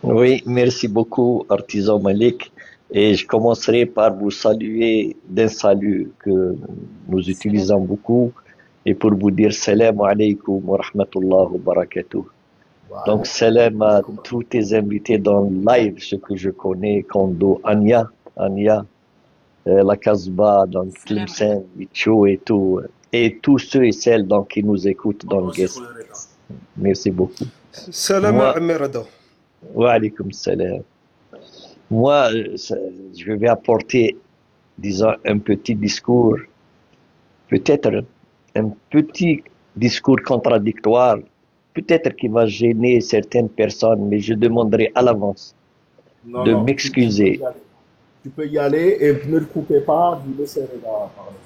Oui, merci beaucoup, Artisan Malik. Et je commencerai par vous saluer d'un salut que nous Salam. utilisons beaucoup et pour vous dire salam alaikum wa rahmatullah wa barakatuh. Wa Donc, alaykoum salam à salam. tous tes invités dans le live, ceux que je connais, Kondo, Anya, la Casbah, donc Salam Tlemcen, Micho et tous ceux et celles donc, qui nous écoutent dans le عليكم guest. خويا رضا. Merci beaucoup. سلام Moi, عمي رضا. wa alaykum salam. Moi, je vais apporter, disons, un petit discours, peut-être un petit discours contradictoire, peut-être qui va gêner certaines personnes, mais je demanderai à l'avance Non, de non, tu peux y m'excuser. aller. Tu peux y aller et ne le coupez pas, vous laissez Reda parler.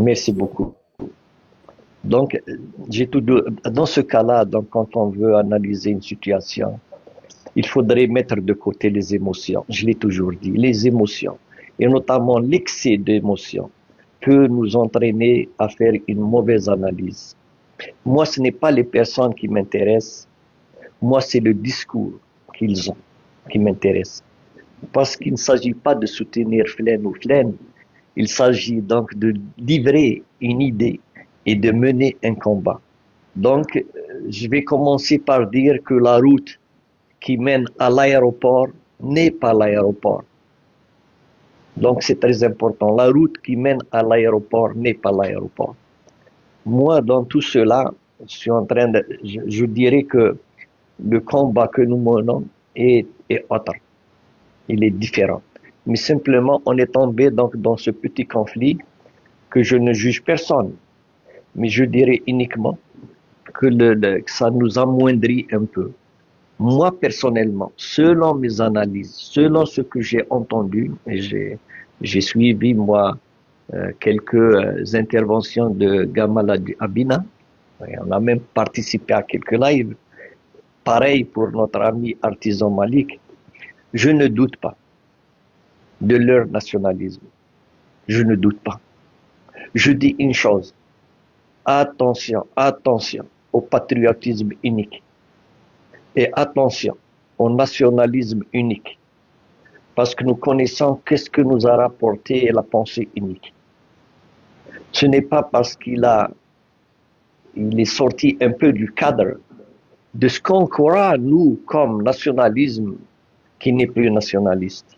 Merci beaucoup. Donc, dans ce cas-là, donc, quand on veut analyser une situation, il faudrait mettre de côté les émotions. Je l'ai toujours dit, les émotions, et notamment l'excès d'émotions, peut nous entraîner à faire une mauvaise analyse. Moi, ce n'est pas les personnes qui m'intéressent, moi, c'est le discours qu'ils ont qui m'intéresse. Parce qu'il ne s'agit pas de soutenir Flaine ou Flaine, il s'agit donc de livrer une idée et de mener un combat. Donc, je vais commencer par dire que la route qui mène à l'aéroport n'est pas l'aéroport. Donc, c'est très important. La route qui mène à l'aéroport n'est pas l'aéroport. Moi, dans tout cela, je dirais que le combat que nous menons est autre. Il est différent. Mais simplement, on est tombé donc dans ce petit conflit que je ne juge personne. Mais je dirais uniquement que ça nous amoindrit un peu. Moi, personnellement, selon mes analyses, selon ce que j'ai entendu, et j'ai suivi, moi, quelques interventions de Gamal Abina, et on a même participé à quelques lives, pareil pour notre ami Artisan Malik, je ne doute pas de leur nationalisme. Je ne doute pas. Je dis une chose, attention, attention au patriotisme unique et attention au nationalisme unique. Parce que nous connaissons qu'est-ce que nous a rapporté la pensée unique. Ce n'est pas parce il est sorti un peu du cadre de ce qu'on croit, nous, comme nationalisme, qui n'est plus nationaliste.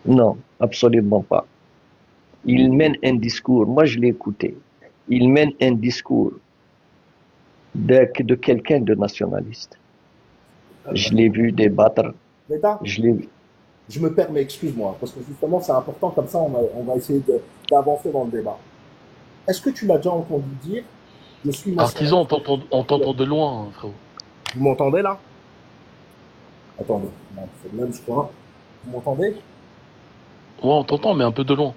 Non, absolument pas. Il mène un discours, moi je l'ai écouté, il mène un discours de quelqu'un de nationaliste. Je l'ai vu débattre, Reda, je l'ai je me permets, excuse-moi, parce que justement c'est important, comme ça on va essayer d'avancer dans le débat. Est-ce que tu l'as déjà entendu dire je suis Artisan, nationaliste? on t'entend de loin, frérot. Vous m'entendez là? Attendez, non, c'est le même, je crois. Vous m'entendez? Ouais, on t'entend, mais un peu de loin.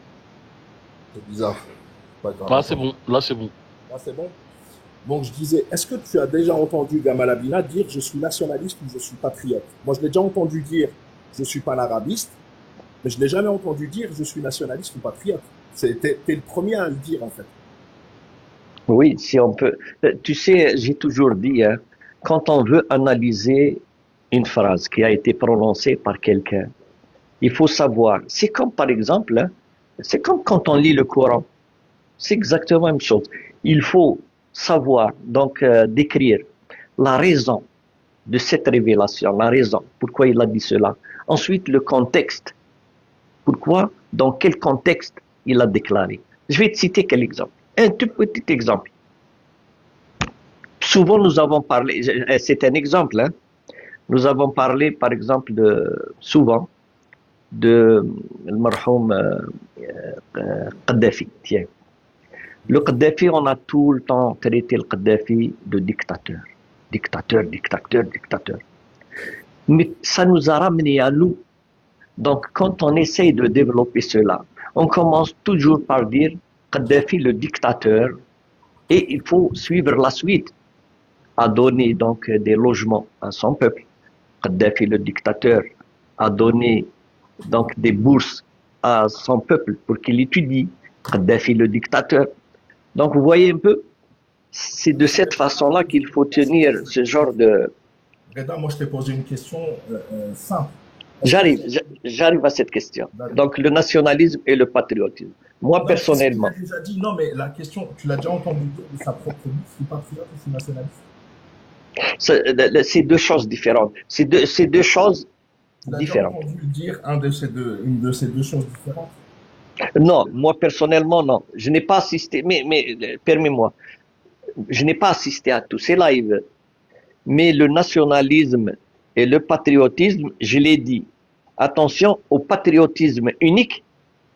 C'est bizarre. Pas grave, Ah, c'est attendez. bon, là c'est bon. Là, c'est bon. Donc, je disais, est-ce que tu as déjà entendu Gamal Abina dire je suis nationaliste ou je suis patriote? Moi, je l'ai déjà entendu dire je suis panarabiste, mais je ne l'ai jamais entendu dire je suis nationaliste ou patriote. T'es le premier à le dire, en fait. Oui, si on peut. Tu sais, j'ai toujours dit, hein, quand on veut analyser une phrase qui a été prononcée par quelqu'un, il faut savoir. C'est comme par exemple, hein, c'est comme quand on lit le Coran. C'est exactement la même chose. Il faut savoir, donc, décrire la raison de cette révélation, la raison, pourquoi il a dit cela. Ensuite, le contexte. Pourquoi, dans quel contexte il a déclaré. Je vais te citer quel exemple. Un tout petit exemple. Souvent, nous avons parlé, c'est un exemple, hein, nous avons parlé, par exemple, souvent, de le marhoum Kadhafi. Tiens. Le Kadhafi, on a tout le temps traité le Kadhafi de dictateur. Dictateur, dictateur, dictateur. Mais ça nous a ramené à nous. Donc, quand on essaye de développer cela, on commence toujours par dire Kadhafi, le dictateur, et il faut suivre la suite, a donné donc des logements à son peuple. Kadhafi, le dictateur, a donné donc des bourses à son peuple pour qu'il étudie. Kadhafi, le dictateur. Donc, vous voyez un peu, c'est de Mais ça cette fait pas façon-là partie qu'il faut de la tenir stratégie. ce genre de, Reda, moi, je t'ai posé une question simple. Est-ce que J'arrive, c'est... j'arrive à cette question. D'accord. Donc, le nationalisme et le patriotisme. Moi, Non, mais est-ce qu'il a personnellement, déjà dit, non, mais la question, tu l'as déjà entendu dire de sa propre bouche, je suis patriote ou je suis nationaliste? c'est deux choses différentes. C'est deux choses Tu l'as déjà différentes. entendu dire une de ces deux choses différentes? Non, moi, personnellement, non. Je n'ai pas assisté, mais permets-moi, je n'ai pas assisté à tous ces lives. Mais le nationalisme et le patriotisme, je l'ai dit. Attention au patriotisme unique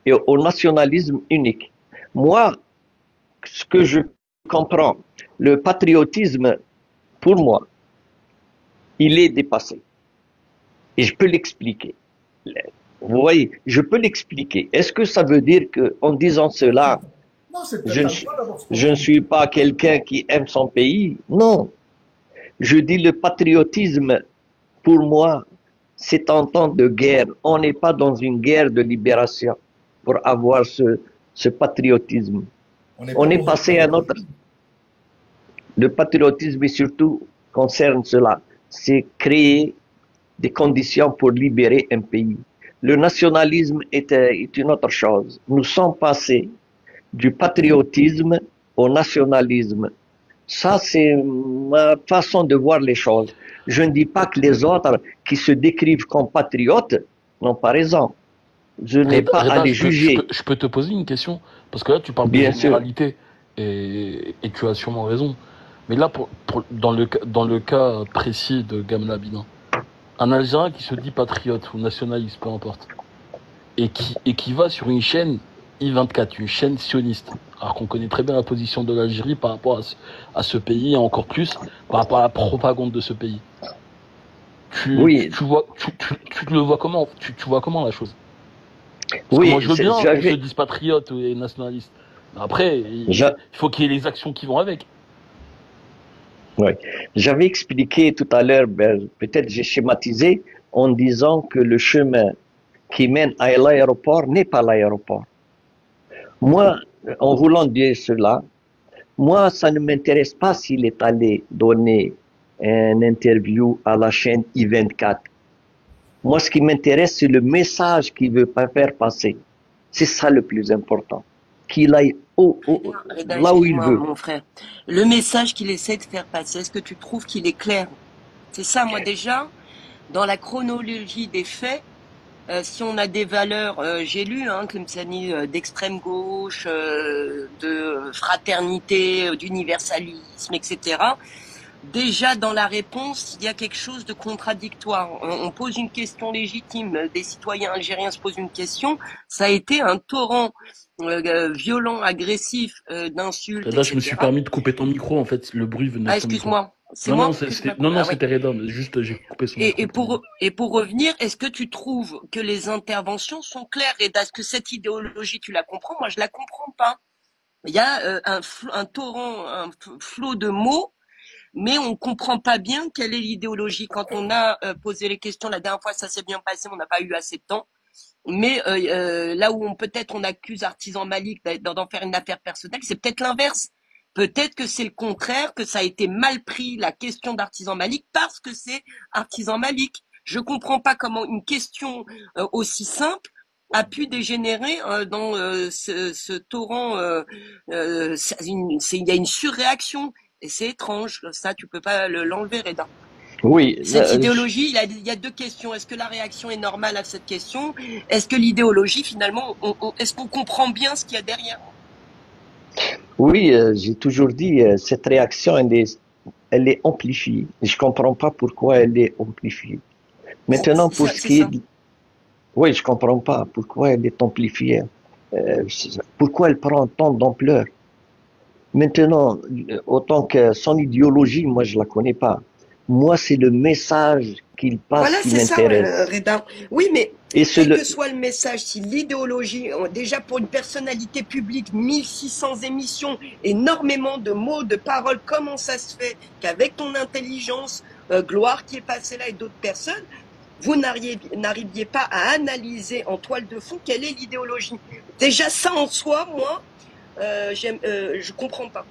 et au nationalisme unique. Moi, ce que je comprends, le patriotisme, pour moi, il est dépassé. Et je peux l'expliquer. Vous voyez, je peux l'expliquer. Est-ce que ça veut dire que, en disant cela, Non, c'est je peut-être ne à suis, toi d'avoir ce point je de ne vue. suis pas quelqu'un qui aime son pays? Non. Je dis le patriotisme, pour moi, c'est un temps de guerre. On n'est pas dans une guerre de libération pour avoir ce patriotisme. On n'est On pas est dans une passé à un autre. Le patriotisme, et surtout, concerne cela. C'est créer des conditions pour libérer un pays. Le nationalisme est une autre chose. Nous sommes passés du patriotisme au nationalisme. Ça, c'est ma façon de voir les choses. Je ne dis pas que les autres qui se décrivent comme patriotes n'ont pas raison. Je n'ai pas à Reda, les juger, je peux te poser une question? Parce que là, tu parles de bien sûr. généralité et tu as sûrement raison. Mais là, dans le cas précis de Gamla Abidin, un Algérien qui se dit patriote ou nationaliste, peu importe, et qui va sur une chaîne I24, une chaîne sioniste, alors qu'on connaît très bien la position de l'Algérie par rapport à ce pays, et encore plus par rapport à la propagande de ce pays. Oui, Tu le vois comment? Tu vois comment la chose? Parce que moi, oui, je veux bien qu'on se j'avais, dise patriote et nationaliste. Après, faut qu'il y ait les actions qui vont avec. oui. J'avais expliqué tout à l'heure, ben, peut-être j'ai schématisé en disant que le chemin qui mène à l'aéroport n'est pas l'aéroport. Moi, en voulant dire cela, moi, ça ne m'intéresse pas s'il est allé donner une interview à la chaîne I24. Moi, ce qui m'intéresse, c'est le message qu'il veut pas faire passer. C'est ça le plus important. Qu'il aille Reda, là où il excuse-moi, veut. mon frère. Le message qu'il essaie de faire passer, est-ce que tu trouves qu'il est clair? C'est ça, moi déjà, dans la chronologie des faits, si on a des valeurs, j'ai lu Clemsani, d'extrême gauche, de fraternité, d'universalisme, etc. Déjà dans la réponse, il y a quelque chose de contradictoire. On pose une question légitime, des citoyens algériens se posent une question, ça a été un torrent violent, agressif, d'insultes, Reda, je me suis etc. permis de couper ton micro, en fait, le bruit venait de Ah, ton micro. excuse-moi, c'est moi que tu m'as Non, coupé. non, Ah oui. c'était Reda, mais juste, j'ai coupé son micro Et pour revenir, est-ce que tu trouves que les interventions sont claires? Et est-ce que cette idéologie, tu la comprends? Moi, je la comprends pas. Il y a un torrent, un flot de mots, mais on comprend pas bien quelle est l'idéologie. Quand on a posé les questions la dernière fois, ça s'est bien passé, on n'a pas eu assez de temps. Mais là où peut-être on accuse Artisan Malik d'en faire une affaire personnelle, c'est peut-être l'inverse. Peut-être que c'est le contraire, que ça a été mal pris la question d'Artisan Malik parce que c'est Artisan Malik. Je comprends pas comment une question aussi simple a pu dégénérer dans ce torrent. Il y a une surréaction et c'est étrange. Ça, tu peux pas l'enlever, Reda. Oui, Cette idéologie, il y a deux questions. Est-ce que la réaction est normale à cette question? Est-ce que l'idéologie, finalement, est-ce qu'on comprend bien ce qu'il y a derrière? oui, j'ai toujours dit, cette réaction, elle est amplifiée. Je comprends pas pourquoi elle est amplifiée. Maintenant, pour ce C'est qui est, ça. oui, je comprends pas pourquoi elle est amplifiée. Pourquoi elle prend tant d'ampleur. Maintenant, autant que son idéologie, moi, je la connais pas. Moi, c'est le message qu'il passe Voilà, qui c'est ça, m'intéresse. Reda. Oui, mais Et c'est quel que le, soit le message, si l'idéologie, déjà pour une personnalité publique, 1600 émissions, énormément de mots, de paroles, comment ça se fait qu'avec ton intelligence, Gloire qui est passée là et d'autres personnes, vous n'arriviez pas à analyser en toile de fond quelle est l'idéologie. Déjà ça en soi, moi, je comprends pas.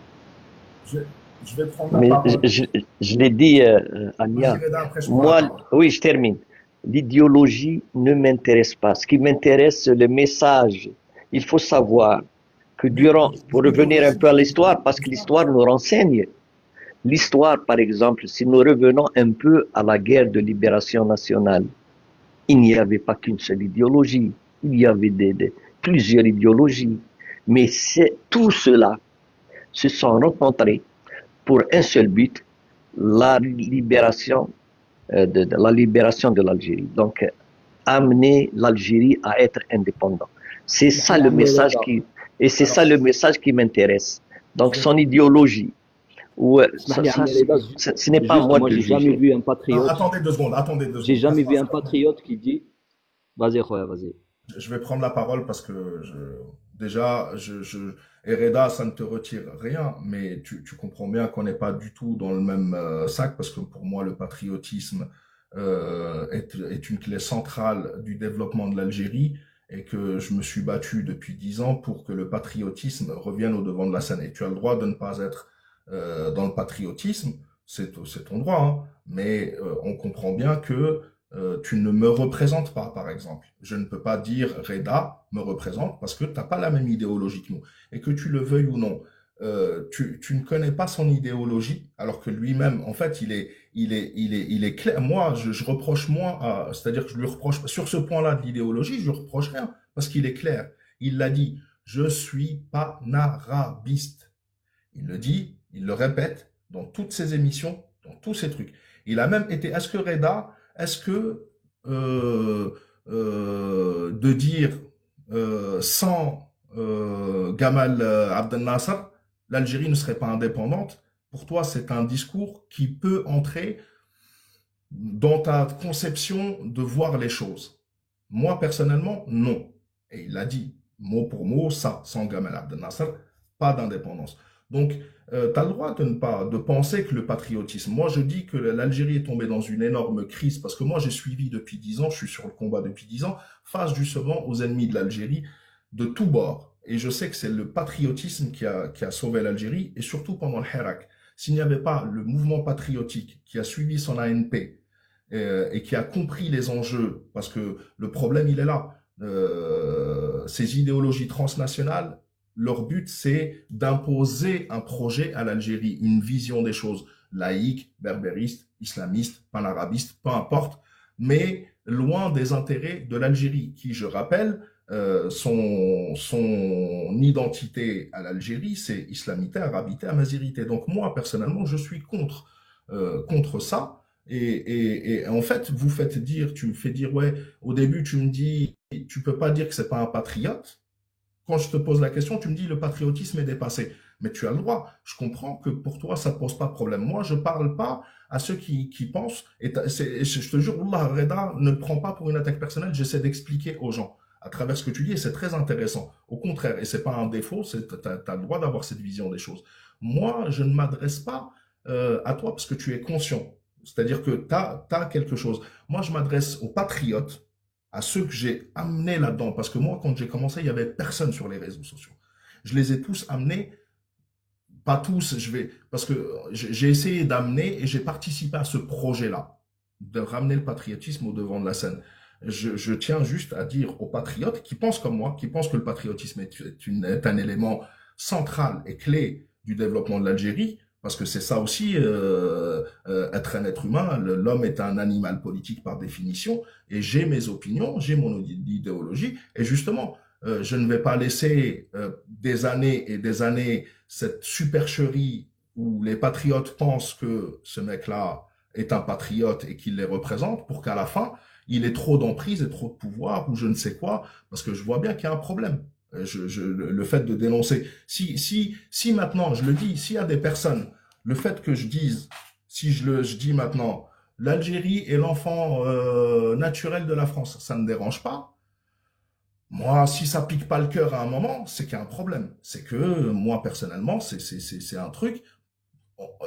Je vais prendre la Mais parole. je l'ai dit, Vas-y, Ania, Reda, après je prends la moi, parole. oui, je termine. L'idéologie ne m'intéresse pas. Ce qui m'intéresse, c'est le message. Il faut savoir que Mais pour revenir un l'idéologie, peu à l'histoire, parce que l'histoire nous renseigne. L'histoire, par exemple, si nous revenons un peu à la guerre de libération nationale, il n'y avait pas qu'une seule idéologie. Il y avait plusieurs idéologies. Mais tout cela se sont rencontrés pour un seul but, la libération la libération de l'Algérie. Donc, amener l'Algérie à être indépendante. C'est ça le Ismaël message Reda. et c'est alors, ça le message qui m'intéresse. je Donc, vais, son idéologie, ou Ismaël Reda, ce n'est pas à juste, moi moi, de j'ai jamais juger. vu un non, patriote. attendez deux J'ai secondes, jamais vu laisse-moi un faire. patriote qui dit, vas-y, Khoya, vas-y. Je vais prendre la parole parce que déjà, et Reda, ça ne te retire rien, mais tu comprends bien qu'on n'est pas du tout dans le même sac parce que pour moi, le patriotisme est une clé centrale du développement de l'Algérie et que je me suis battu depuis 10 ans pour que le patriotisme revienne au devant de la scène. Et tu as le droit de ne pas être dans le patriotisme, c'est ton droit, hein, mais on comprend bien que tu ne me représentes pas, par exemple. Je ne peux pas dire Reda me représente parce que tu n'as pas la même idéologie que nous. Et que tu le veuilles ou non, tu ne connais pas son idéologie, alors que lui-même, en fait, il est clair. Moi, je reproche moins, c'est-à-dire que je lui reproche, sur ce point-là de l'idéologie, je lui reproche rien, parce qu'il est clair. Il l'a dit, je suis panarabiste. Il le dit, il le répète dans toutes ses émissions, dans tous ses trucs. Il a même été, est-ce que de dire sans Gamal Abdel Nasser, l'Algérie ne serait pas indépendante, pour toi c'est un discours qui peut entrer dans ta conception de voir les choses. Moi personnellement, non. Et il l'a dit, mot pour mot, ça, sans Gamal Abdel Nasser, pas d'indépendance. Donc, tu as le droit de penser que le patriotisme, moi je dis que l'Algérie est tombée dans une énorme crise, parce que moi j'ai suivi depuis 10 ans, je suis sur le combat depuis 10 ans, face justement aux ennemis de l'Algérie, de tous bords. Et je sais que c'est le patriotisme qui a sauvé l'Algérie, et surtout pendant le Hirak. S'il n'y avait pas le mouvement patriotique qui a suivi son ANP, et qui a compris les enjeux, parce que le problème il est là, ces idéologies transnationales, leur but, c'est d'imposer un projet à l'Algérie, une vision des choses, laïque, berbériste, islamiste, panarabiste, peu importe, mais loin des intérêts de l'Algérie, qui, je rappelle, son identité à l'Algérie, c'est islamité, arabité, amazirité. Donc moi, personnellement, je suis contre ça. Et en fait, tu me fais dire, ouais, au début, tu me dis, tu peux pas dire que c'est pas un patriote. Quand je te pose la question, tu me dis le patriotisme est dépassé. Mais tu as le droit. Je comprends que pour toi, ça ne pose pas de problème. Moi, je ne parle pas à ceux qui pensent. Je te jure, Allah, Reda, ne le prends pas pour une attaque personnelle. J'essaie d'expliquer aux gens à travers ce que tu dis et c'est très intéressant. Au contraire, et c'est pas un défaut, tu as le droit d'avoir cette vision des choses. Moi, je ne m'adresse pas à toi parce que tu es conscient. C'est-à-dire que tu as quelque chose. Moi, je m'adresse aux patriotes, à ceux que j'ai amenés là-dedans. Parce que moi, quand j'ai commencé, il n'y avait personne sur les réseaux sociaux. Je les ai tous amenés, pas tous, parce que j'ai essayé d'amener et j'ai participé à ce projet-là, de ramener le patriotisme au devant de la scène. Je tiens juste à dire aux patriotes qui pensent comme moi, qui pensent que le patriotisme est un élément central et clé du développement de l'Algérie, parce que c'est ça aussi, être un être humain. L'homme est un animal politique par définition, et j'ai mes opinions, j'ai mon idéologie, et justement, je ne vais pas laisser des années et des années cette supercherie où les patriotes pensent que ce mec-là est un patriote et qu'il les représente, pour qu'à la fin, il ait trop d'emprise et trop de pouvoir, ou je ne sais quoi, parce que je vois bien qu'il y a un problème. Le fait de dénoncer, si maintenant, je le dis, s'il y a des personnes, le fait que je dise, si je dis maintenant, l'Algérie est l'enfant naturel de la France, ça ne dérange pas. Moi, si ça pique pas le cœur à un moment, c'est qu'il y a un problème. C'est que moi, personnellement, c'est un truc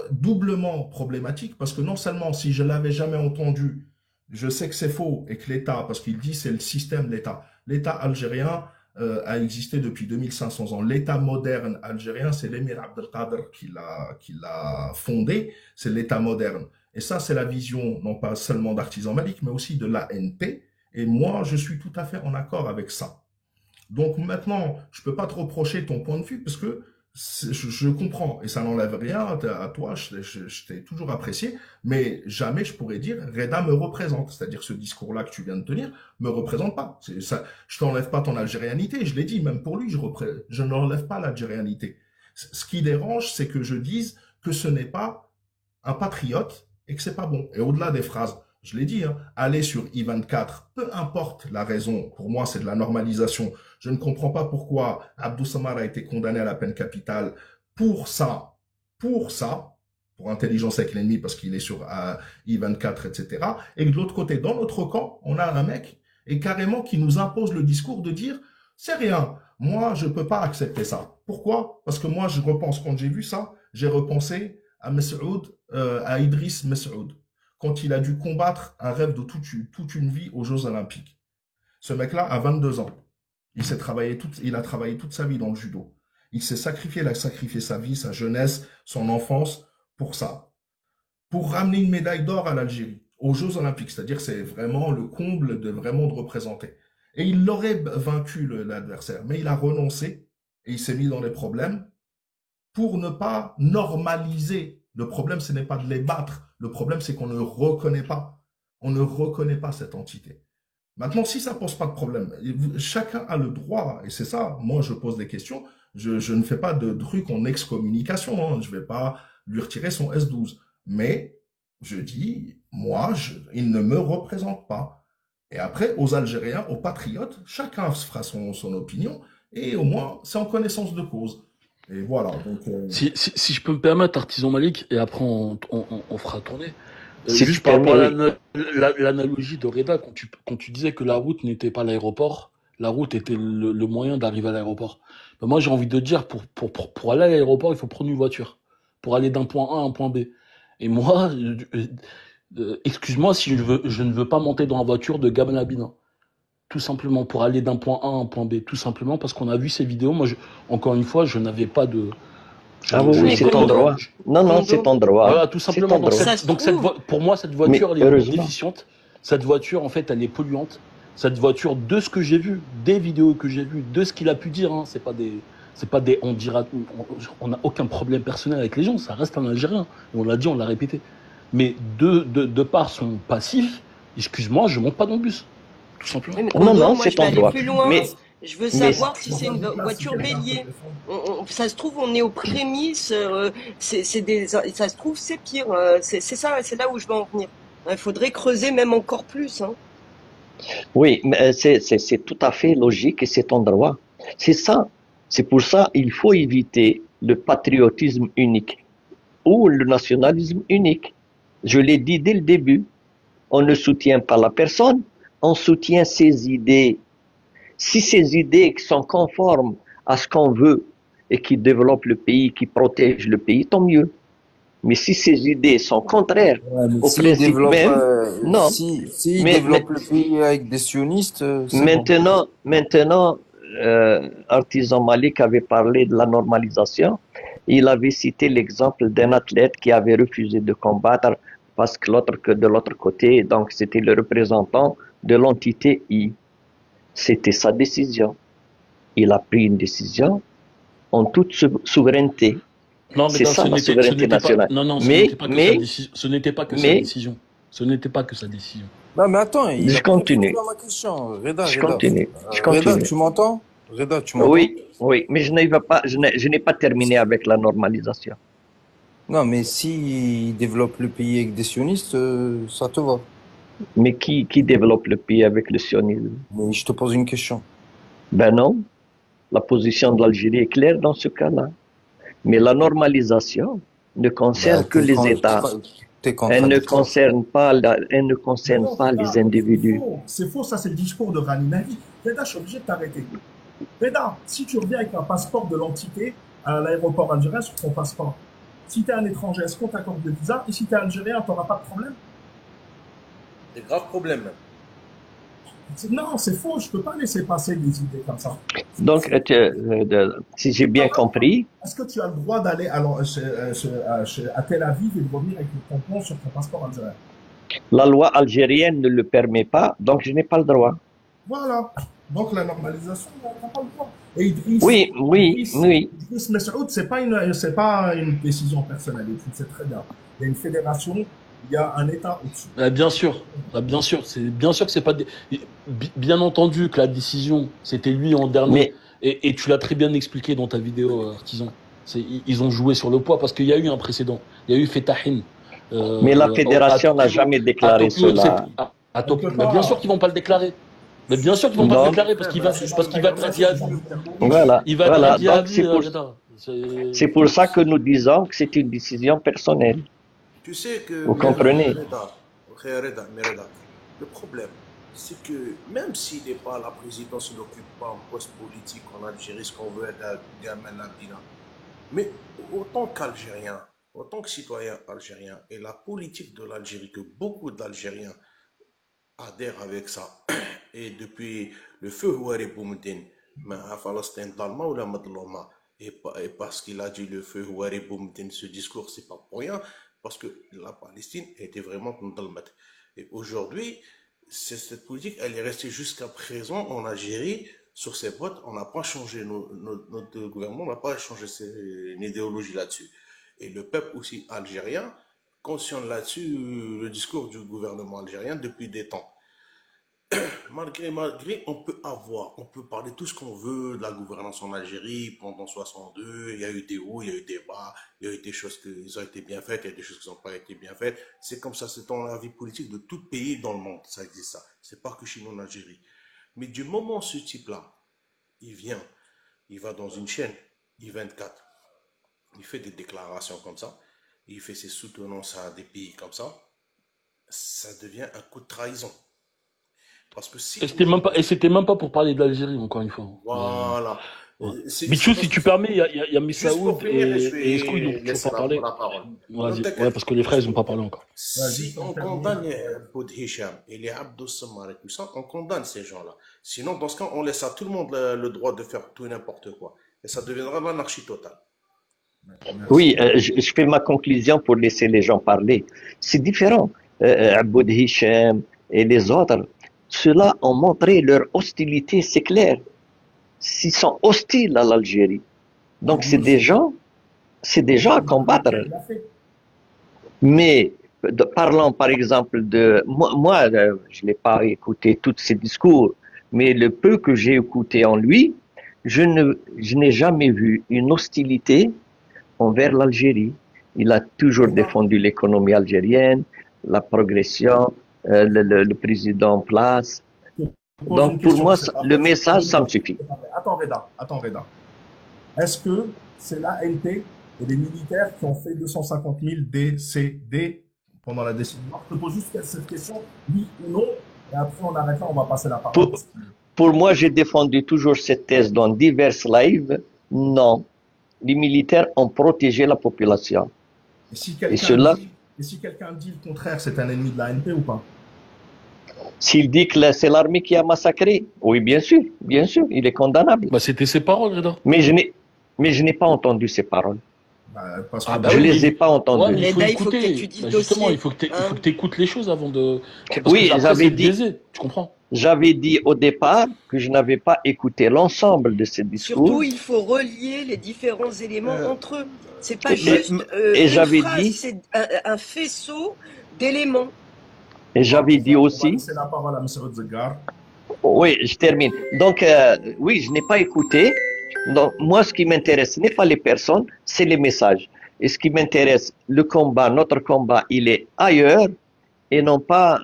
doublement problématique, parce que non seulement si je l'avais jamais entendu, je sais que c'est faux et que l'État, parce qu'il dit c'est le système de l'État algérien a existé depuis 2500 ans. L'État moderne algérien, c'est l'émir Abdelkader qui l'a fondé, c'est l'État moderne. Et ça, c'est la vision, non pas seulement d'Artisan Malik, mais aussi de l'ANP. Et moi, je suis tout à fait en accord avec ça. Donc maintenant, je peux pas te reprocher ton point de vue parce que je comprends et ça n'enlève rien à toi, je t'ai toujours apprécié, mais jamais je pourrais dire Reda me représente, c'est-à-dire ce discours-là que tu viens de tenir me représente pas. C'est ça, je t'enlève pas ton algérianité, je l'ai dit, même pour lui, je n'enlève pas l'algérianité. Ce qui dérange, c'est que je dise que ce n'est pas un patriote et que c'est pas bon. Et au-delà des phrases, je l'ai dit, hein, aller sur I24, peu importe la raison, pour moi c'est de la normalisation. Je ne comprends pas pourquoi Abdou Samar a été condamné à la peine capitale pour ça, pour intelligence avec l'ennemi parce qu'il est sur I24, etc. Et de l'autre côté, dans notre camp, on a un mec et carrément qui nous impose le discours de dire c'est rien, moi je peux pas accepter ça. Pourquoi? Parce que moi je repense, quand j'ai vu ça, j'ai repensé à Messoud, à Idriss Messoud, quand il a dû combattre un rêve de toute une vie aux Jeux Olympiques. Ce mec-là a 22 ans. Il a travaillé toute sa vie dans le judo. Il s'est sacrifié, il a sacrifié sa vie, sa jeunesse, son enfance pour ça. Pour ramener une médaille d'or à l'Algérie, aux Jeux Olympiques. C'est-à-dire c'est vraiment le comble de représenter. Et il l'aurait vaincu l'adversaire, mais il a renoncé et il s'est mis dans les problèmes pour ne pas normaliser. Le problème, ce n'est pas de les battre. Le problème, c'est qu'on ne reconnaît pas. On ne reconnaît pas cette entité. Maintenant, si ça pose pas de problème, chacun a le droit, et c'est ça, moi je pose des questions, je ne fais pas de trucs en excommunication, hein, je vais pas lui retirer son S12, mais je dis, moi, il ne me représente pas. Et après, aux Algériens, aux patriotes, chacun se fera son opinion, et au moins, c'est en connaissance de cause. Et voilà, donc... Si je peux me permettre, Artisan Malik, et après on fera tourner. Si Juste tu par rapport à permets, l'analogie de Reda, quand tu disais que la route n'était pas l'aéroport, la route était le moyen d'arriver à l'aéroport. Ben moi, j'ai envie de dire, pour aller à l'aéroport, il faut prendre une voiture. Pour aller d'un point A à un point B. Et moi, excuse-moi si je ne veux pas monter dans la voiture de Gamal Abidin. Tout simplement pour aller d'un point A à un point B. Tout simplement parce qu'on a vu ces vidéos. Moi, encore une fois, je n'avais pas de... ah oui, Mais c'est ton Kondo, droit. Non, non, c'est ton droit. Voilà, tout C'est simplement. ton droit. ça se trouve, Pour moi, cette Mais voiture, elle est heureusement. déficiente. Cette voiture, en fait, elle est polluante. Cette voiture, de ce que j'ai vu, des vidéos que j'ai vues, de ce qu'il a pu dire, hein, c'est pas des, on n'a aucun problème personnel avec les gens. Ça reste un Algérien. Et on l'a dit, on l'a répété. Mais de par son passif, excuse-moi, je monte pas dans le bus. Tout simplement. oui, mais Non, Kondo, non, moi c'est je vais ton aller droit. plus loin. Mais, Je veux mais savoir si dans c'est un une autre cas, si voiture quelqu'un peut bélier. défendre. Ça se trouve, on est aux prémices. Ça se trouve, c'est pire. C'est ça, c'est là où je veux en venir. Il faudrait creuser même encore plus. Hein. oui, mais c'est tout à fait logique et c'est ton droit. C'est ça. C'est pour ça il faut éviter le patriotisme unique ou le nationalisme unique. Je l'ai dit dès le début. On ne soutient pas la personne, on soutient ses idées. Si ces idées sont conformes à ce qu'on veut et qui développent le pays, qui protègent le pays, tant mieux. Mais si ces idées sont contraires Ouais, mais au s'il principe développe, même, non. s'il Mais développe le pays avec des sionistes, c'est bon. maintenant, Artisan Malik avait parlé de la normalisation. Il avait cité l'exemple d'un athlète qui avait refusé de combattre parce que de l'autre côté, donc c'était le représentant de l'entité I. C'était sa décision. Il a pris une décision en toute souveraineté. Non, mais C'est ça la souveraineté nationale. Ce n'était pas que sa Mais, décision. Ce n'était pas que sa décision. Non, mais attends, il je a pas continue. répondu à ma question. Reda, Je Reda. continue. Je Reda, continue. tu m'entends? Reda, tu m'entends? Oui, mais je n'ai pas terminé avec la normalisation. Non, mais s'il développe le pays avec des sionistes, ça te va. Mais qui développe le pays avec le sionisme? Mais je te pose une question. Ben non. La position de l'Algérie est claire dans ce cas-là. Mais la normalisation ne concerne que les États. T'es Elle ne contradictoire. concerne Non, pas Reda, les individus. c'est faux, ça c'est le discours de Rani Navi. Reda, je suis obligé de t'arrêter. Reda, si tu reviens avec un passeport de l'entité à l'aéroport algérien sur ton passeport, si tu es un étranger, est-ce qu'on t'accorde le visa? Et si tu es algérien, tu n'auras pas de problème? Des graves problèmes. Non, c'est faux, je peux pas laisser passer des idées comme ça. Donc, si j'ai bien compris, Est-ce que tu as le droit d'aller à Tel Aviv et de revenir avec le tampon sur ton passeport algérien? la loi algérienne ne le permet pas, donc je n'ai pas le droit. Voilà. Donc la normalisation, on n'a pas le droit. Et Oui, oui, oui. Idriss Messoud, c'est pas une décision personnelle, et tu le sais très bien. Il y a une fédération, il y a un État au-dessus. Bien sûr, bien sûr, bien sûr que c'est pas bien entendu que la décision c'était lui en dernier Mais, et tu l'as très bien expliqué dans ta vidéo Artisan. Ils ont joué sur le poids parce qu'il y a eu un précédent. Il y a eu Fetahin. mais la fédération n'a jamais déclaré cela. À Tokyo. Mais bien sûr qu'ils vont pas le déclarer. Mais bien sûr qu'ils vont pas le Donc, déclarer parce qu'il va être radis à vie. voilà, Il va être voilà. radis à Donc, vie. c'est pour ça que nous disons que c'est une décision personnelle. Tu sais que, Vous comprenez? Mereda, le problème, c'est que même si la présidence n'occupe pas un poste politique en Algérie, ce qu'on veut être à Gamal Abdina, mais autant qu'Algérien, autant que citoyen algérien, et la politique de l'Algérie, que beaucoup d'Algériens adhèrent avec ça, et depuis le feu Houari Boumdine, mais à Palestine, Dalma ou la Madloma, et parce qu'il a dit le feu Houari Boumdine, ce discours, c'est pas pour rien, parce que la Palestine était vraiment une dalmat. Et aujourd'hui, cette politique, elle est restée jusqu'à présent en Algérie sur ses bottes. On n'a pas changé, notre gouvernement n'a pas changé une idéologie là-dessus. Et le peuple aussi algérien cautionne là-dessus le discours du gouvernement algérien depuis des temps. Malgré, on peut parler tout ce qu'on veut de la gouvernance en Algérie pendant 62. Il y a eu des hauts, il y a eu des bas, il y a eu des choses qui ont été bien faites, il y a des choses qui n'ont pas été bien faites. C'est comme ça, c'est dans la vie politique de tout pays dans le monde, ça existe ça. C'est pas que chez nous en Algérie. Mais du moment où ce type-là, il va dans une chaîne, I24, il fait des déclarations comme ça, il fait ses soutenances à des pays comme ça devient un coup de trahison. Parce que si c'était même pas pour parler de l'Algérie, encore une fois. Voilà. Bichou, si tu permets, il y a Missaoud et Esco, ils n'ont toujours pas parlé. la parole. Vas-y, parce que les frères, ils n'ont pas parlé encore. Si on condamne Boud Hicham et les Abdou Samar et tout ça, on condamne ces gens-là. Sinon, dans ce cas, on laisse à tout le monde le droit de faire tout et n'importe quoi. Et ça deviendra l'anarchie totale. Oui, je fais ma conclusion pour laisser les gens parler. C'est différent. Aboud Hichem et les autres, ceux-là ont montré leur hostilité, c'est clair. Ils sont hostiles à l'Algérie. Donc c'est des gens à combattre. Mais parlons par exemple de moi, je n'ai pas écouté tous ces discours, mais le peu que j'ai écouté en lui, je n'ai jamais vu une hostilité envers l'Algérie. Il a toujours défendu l'économie algérienne, la progression, le président en place. Donc pour moi, le message, ça me suffit. Attends Reda. Est-ce que c'est l'ANP et les militaires qui ont fait 250 000 décédés pendant la décennie? Je te pose juste cette question, oui ou non, et après on arrête là, on va passer la parole. Pour moi, j'ai défendu toujours cette thèse dans divers lives. Non, les militaires ont protégé la population. Et si quelqu'un dit le contraire, c'est un ennemi de l'ANP ou pas? S'il dit que c'est l'armée qui a massacré, oui, bien sûr, il est condamnable. C'était ses paroles, Reda. Mais je n'ai pas entendu ces paroles. Je les ai pas entendues. Ouais, il faut écouter. Justement, il faut que tu écoutes les choses avant de. Oui, j'avais dit. Biaisé, tu comprends? J'avais dit au départ que je n'avais pas écouté l'ensemble de ces discours. Surtout, il faut relier les différents éléments entre eux. C'est pas juste et une phrase, c'est un faisceau d'éléments. Et j'avais dit aussi. C'est la parole à M. Odzeggar. Oui, je termine. Donc, oui, je n'ai pas écouté. Donc, moi, ce qui m'intéresse, ce n'est pas les personnes, c'est les messages. Et ce qui m'intéresse, notre combat, il est ailleurs et non pas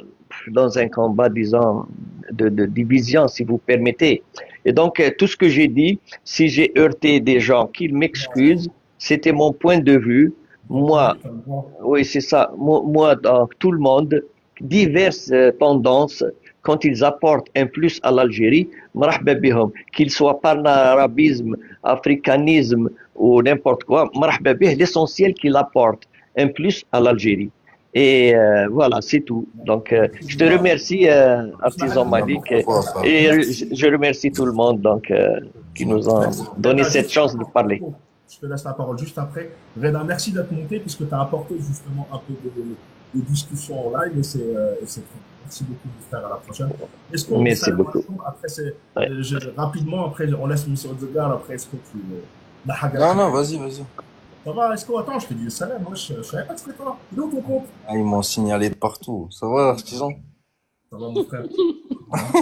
dans un combat, disons, de division, si vous permettez. Et donc, tout ce que j'ai dit, si j'ai heurté des gens, qu'ils m'excusent, c'était mon point de vue. Moi, oui, c'est ça. Moi, dans tout le monde, diverses tendances, quand ils apportent un plus à l'Algérie, marhaba bihom, qu'ils soient pan-arabisme, africanisme ou n'importe quoi, marhaba bih, l'essentiel qu'ils apportent un plus à l'Algérie. Et voilà, c'est tout. Donc, je te remercie, Artisan Malik, et je remercie tout le monde donc qui nous ont donné Reda, cette juste chance de parler. je te laisse la parole juste après. Reda, merci d'être monté puisque tu as apporté justement un peu de discussion en live et c'est très bien. Merci beaucoup de faire à la prochaine. Est-ce qu'on Merci salam beaucoup. alaikum, après Ouais. rapidement après on laisse M. Odegaard après est-ce que tu la Non, non, vas-y, vas-y. ça va, est-ce que attends, je te dis salam, moi je savais pas que c'était toi. Il est où ton compte? Ah, ils m'ont signalé de partout. Ça va, artisan? Ça va mon frère. Hein?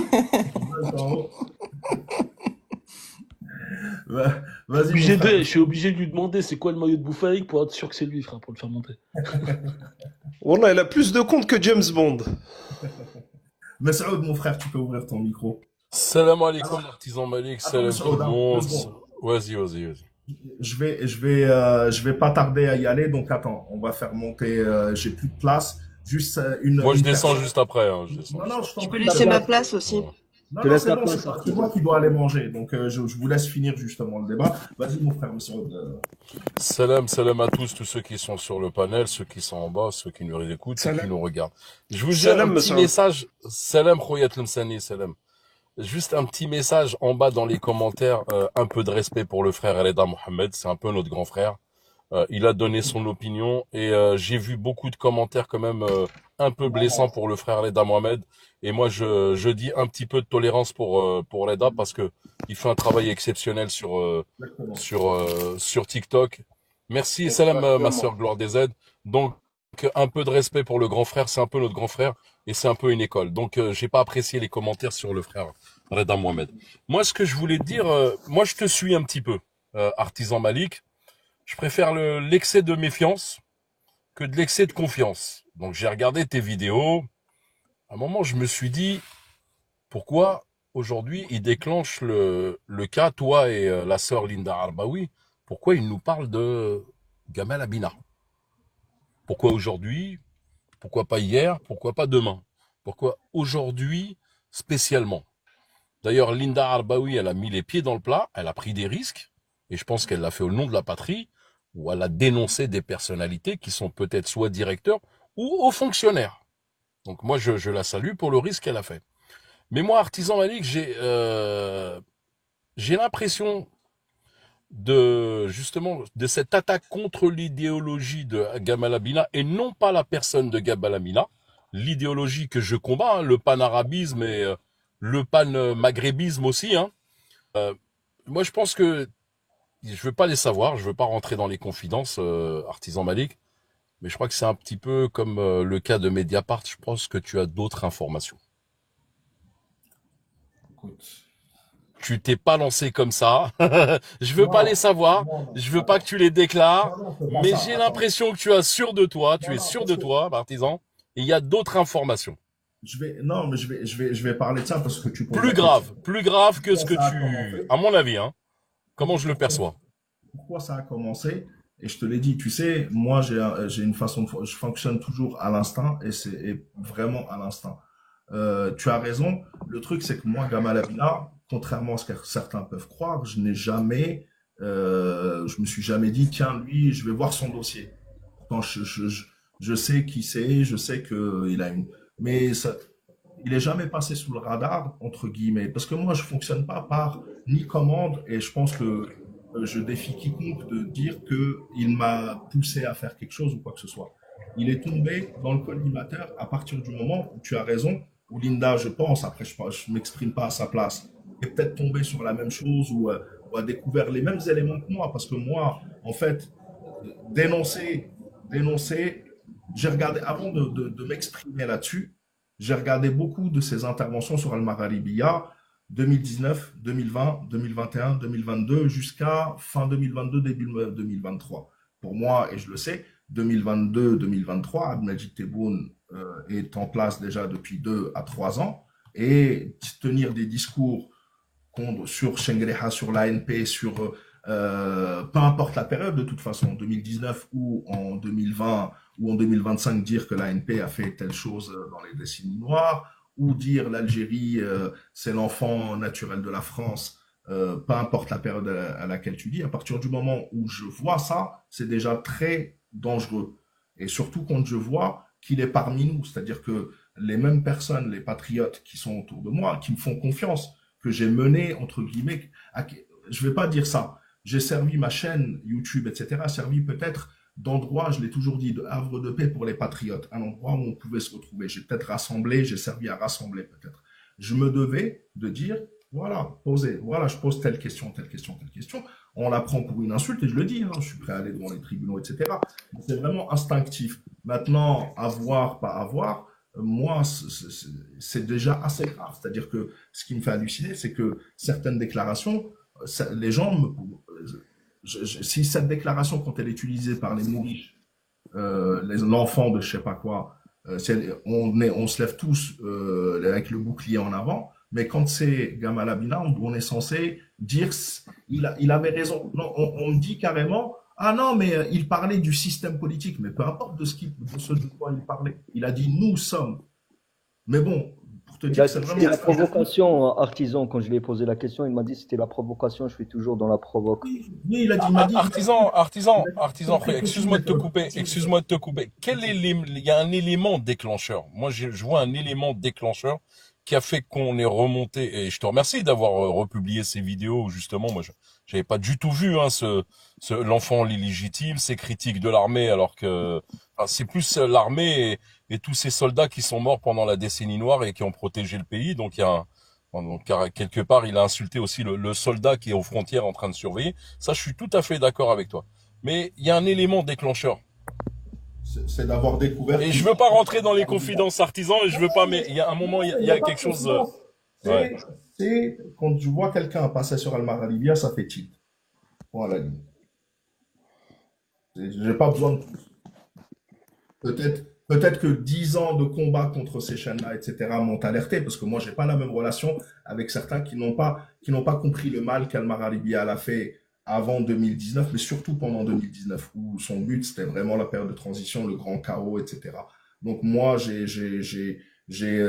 Vas-y mon frère. Je suis obligé de lui demander c'est quoi le maillot de Bouffaïk pour être sûr que c'est lui, frère, pour le faire monter. Wallah, il a plus de comptes que James Bond. Saoud, mon frère, tu peux ouvrir ton micro. Salam alaikum, Artisan Malik, salam tout le monde. Vas-y. Je vais pas tarder à y aller, donc attends, on va faire monter, j'ai plus de place, juste Moi, je une descends personne. juste après. Hein, je descends Non, non, je t'en Tu peux prie, laisser d'abord. ma place aussi. Non, Te non, laisse c'est la bon, place, c'est moi qui dois aller manger, donc je vous laisse finir justement le débat. Vas-y, mon frère, Saoud. Salam à tous ceux qui sont sur le panel, ceux qui sont en bas, ceux qui nous écoutent, ceux qui nous regardent. Je vous dis un Salam, petit monsieur. message. Salam, Khoyat Lemsani, salam. Juste un petit message en bas dans les commentaires, un peu de respect pour le frère Reda Mohamed, c'est un peu notre grand frère. Il a donné son opinion et j'ai vu beaucoup de commentaires quand même un peu blessants pour le frère Reda Mohamed. Et moi, je dis un petit peu de tolérance pour Reda parce que il fait un travail exceptionnel sur TikTok. Merci, salam ma sœur Gloire des aides. Donc un peu de respect pour le grand frère, c'est un peu notre grand frère et c'est un peu une école. Donc j'ai pas apprécié les commentaires sur le frère Reda Mohamed. Moi, ce que je voulais te dire, moi je te suis un petit peu, Artisan Malik. Je préfère l'excès de méfiance que de l'excès de confiance. Donc j'ai regardé tes vidéos. À un moment, je me suis dit, pourquoi aujourd'hui ils déclenchent le cas, toi et la sœur Linda Arbaoui, pourquoi ils nous parlent de Gamal Abina? Pourquoi aujourd'hui? Pourquoi pas hier? Pourquoi pas demain? Pourquoi aujourd'hui spécialement? D'ailleurs, Linda Arbaoui, elle a mis les pieds dans le plat, elle a pris des risques, et je pense qu'elle l'a fait au nom de la patrie, où elle a dénoncé des personnalités qui sont peut-être soit directeurs ou hauts fonctionnaires. Donc moi, je la salue pour le risque qu'elle a fait. Mais moi, Artisan Malik, j'ai l'impression justement de cette attaque contre l'idéologie de Gamal Abina et non pas la personne de Gamal Abina, l'idéologie que je combats, hein, le pan-arabisme et le pan-maghrébisme aussi. Hein. Moi, je pense que je veux pas les savoir, je veux pas rentrer dans les confidences, Artisan Malik, mais je crois que c'est un petit peu comme le cas de Mediapart. Je pense que tu as d'autres informations. Écoute. Tu t'es pas lancé comme ça. Je veux pas les savoir. Je veux pas que tu les déclares. Mais j'ai l'impression que tu es sûr de toi. Tu es sûr de toi, Artisan. Et il y a d'autres informations. Je vais parler de ça parce que tu poses plus grave que ce que tu, à mon avis, hein. Comment je le perçois? Pourquoi ça a commencé? Et je te l'ai dit, tu sais, moi j'ai une façon je fonctionne toujours à l'instinct et c'est vraiment à l'instinct. Tu as raison. Le truc c'est que moi, Gamal Abina, contrairement à ce que certains peuvent croire, je me suis jamais dit tiens lui, je vais voir son dossier. Pourtant je sais qui c'est, je sais que il a mais il est jamais passé sous le radar entre guillemets parce que moi je fonctionne pas par ni commande et je pense que je défie quiconque de dire que il m'a poussé à faire quelque chose ou quoi que ce soit. Il est tombé dans le collimateur à partir du moment où tu as raison, où Linda, je pense, après je m'exprime pas à sa place, est peut-être tombé sur la même chose ou a découvert les mêmes éléments que moi parce que moi, en fait, dénoncer, j'ai regardé, avant de m'exprimer là-dessus, j'ai regardé beaucoup de ses interventions sur Al-Magharibiya, 2019, 2020, 2021, 2022, jusqu'à fin 2022, début 2023. Pour moi, et je le sais, 2022-2023, Abdelmajid Tebboune est en place déjà depuis 2 à 3 ans, et tenir des discours sur Shengreha, sur l'ANP, sur peu importe la période de toute façon, 2019 ou en 2020 ou en 2025, dire que l'ANP a fait telle chose dans les décennies noires, ou dire l'Algérie c'est l'enfant naturel de la France, peu importe la période à laquelle tu dis, à partir du moment où je vois ça, c'est déjà très dangereux. Et surtout quand je vois qu'il est parmi nous. C'est-à-dire que les mêmes personnes, les patriotes qui sont autour de moi, qui me font confiance, que j'ai mené, entre guillemets, je vais pas dire ça. J'ai servi ma chaîne YouTube, etc., a servi peut-être d'endroit, je l'ai toujours dit, de havre de paix pour les patriotes, un endroit où on pouvait se retrouver. J'ai peut-être rassemblé, j'ai servi à rassembler peut-être. Je me devais de dire, voilà, poser, voilà, je pose telle question, telle question, telle question. On la prend pour une insulte et je le dis, hein, je suis prêt à aller devant les tribunaux, etc. C'est vraiment instinctif. Maintenant, avoir, pas avoir, moi, c'est déjà assez grave. C'est-à-dire que ce qui me fait halluciner, c'est que certaines déclarations, les gens si cette déclaration, quand elle est utilisée par les mouriches, l'enfant de je sais pas quoi, on se lève tous avec le bouclier en avant, mais quand c'est Gamal Abina, on est censé dire il avait raison. Non, on me dit carrément ah non mais il parlait du système politique, mais peu importe de ce de quoi il parlait. Il a dit nous sommes. Mais bon, pour te dire que c'est C'était vraiment la provocation, Artisan, quand je lui ai posé la question, il m'a dit c'était la provocation, je suis toujours dans la provoque. oui, il m'a dit Artisan, excuse-moi de te couper, il y a un élément déclencheur. Moi, je vois un élément déclencheur qui a fait qu'on est remonté, et je te remercie d'avoir republié ces vidéos, où justement, moi, j'avais pas du tout vu, hein, l'enfant l'illégitime, ces critiques de l'armée, alors que, enfin, c'est plus l'armée et tous ces soldats qui sont morts pendant la décennie noire et qui ont protégé le pays. Donc, il y a car quelque part, il a insulté aussi le soldat qui est aux frontières en train de surveiller. Ça, je suis tout à fait d'accord avec toi. Mais il y a un élément déclencheur. c'est d'avoir découvert. Et je veux pas rentrer dans les confidences artisans, et je veux pas, mais il y a un moment, il y a quelque chose. Ouais. C'est quand je vois quelqu'un passer sur Al Libya, ça fait tilt. Point à la ligne. J'ai pas besoin de plus. Peut-être que 10 ans de combat contre ces chaînes-là, etc., m'ont alerté, parce que moi, j'ai pas la même relation avec certains qui n'ont pas compris le mal qu'Almar Libya a fait avant 2019, mais surtout pendant 2019, où son but, c'était vraiment la période de transition, le grand chaos, etc. Donc moi, j'ai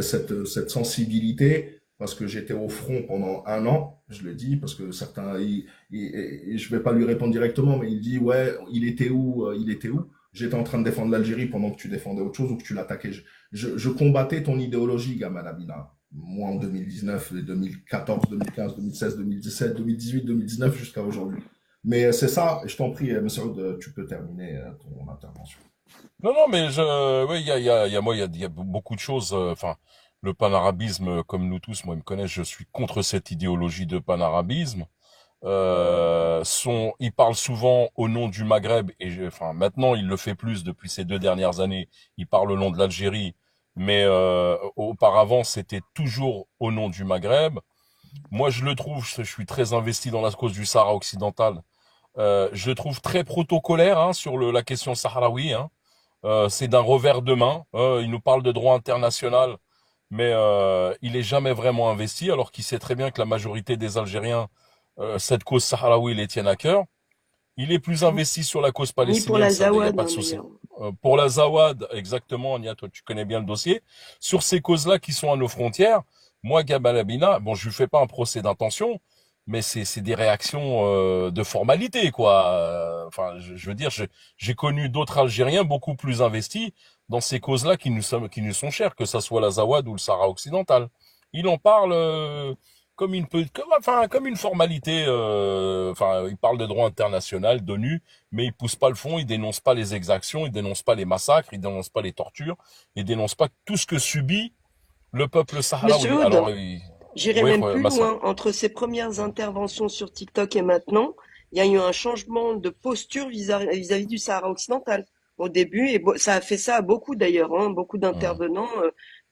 cette sensibilité, parce que j'étais au front pendant 1 an, je le dis, parce que certains, je vais pas lui répondre directement, mais il dit, ouais, il était où? J'étais en train de défendre l'Algérie pendant que tu défendais autre chose ou que tu l'attaquais. Je combattais ton idéologie, Gamal Abina. Moi, en 2019, 2014, 2015, 2016, 2017, 2018, 2019, jusqu'à aujourd'hui. Mais c'est ça, et je t'en prie, M. Saoud, tu peux terminer ton intervention. Non, mais oui, il y a beaucoup de choses. Enfin, le panarabisme, comme nous tous, moi, ils me connaissent, je suis contre cette idéologie de panarabisme. Il parle souvent au nom du Maghreb, et enfin maintenant il le fait plus depuis ces 2 dernières années. Il parle au nom de l'Algérie, mais auparavant c'était toujours au nom du Maghreb. Moi je le trouve, je suis très investi dans la cause du Sahara occidental. Je le trouve très protocolaire, hein, sur la question sahraoui. Hein. C'est d'un revers de main. Il nous parle de droit international, mais il est jamais vraiment investi, alors qu'il sait très bien que la majorité des Algériens, cette cause sahraoui, les tiennent à cœur. Il est plus investi sur la cause Ni pour la palestinienne, ça, il n'y a Zawad, pas de hein, souci. d'ailleurs. Pour la Zawad, exactement, Nia, toi tu connais bien le dossier. Sur ces causes-là qui sont à nos frontières, moi, Gamal Abina, bon, je lui fais pas un procès d'intention, mais c'est des réactions de formalité, quoi. Enfin, je veux dire, j'ai connu d'autres Algériens beaucoup plus investis dans ces causes-là qui nous sont chères, que ça soit la Zawad ou le Sahara occidental. Il en parle comme une formalité. Enfin, il parle de droit international, d'ONU, mais il pousse pas le fond, il dénonce pas les exactions, il dénonce pas les massacres, il dénonce pas les tortures, il dénonce pas tout ce que subit le peuple sahraoui. Monsieur Alors, Aude, j'irai oui, même plus Massa. loin. Entre ses premières interventions sur TikTok et maintenant, il y a eu un changement de posture vis-à-vis du Sahara occidental. Au début, et ça a fait ça à beaucoup d'ailleurs, hein, beaucoup d'intervenants,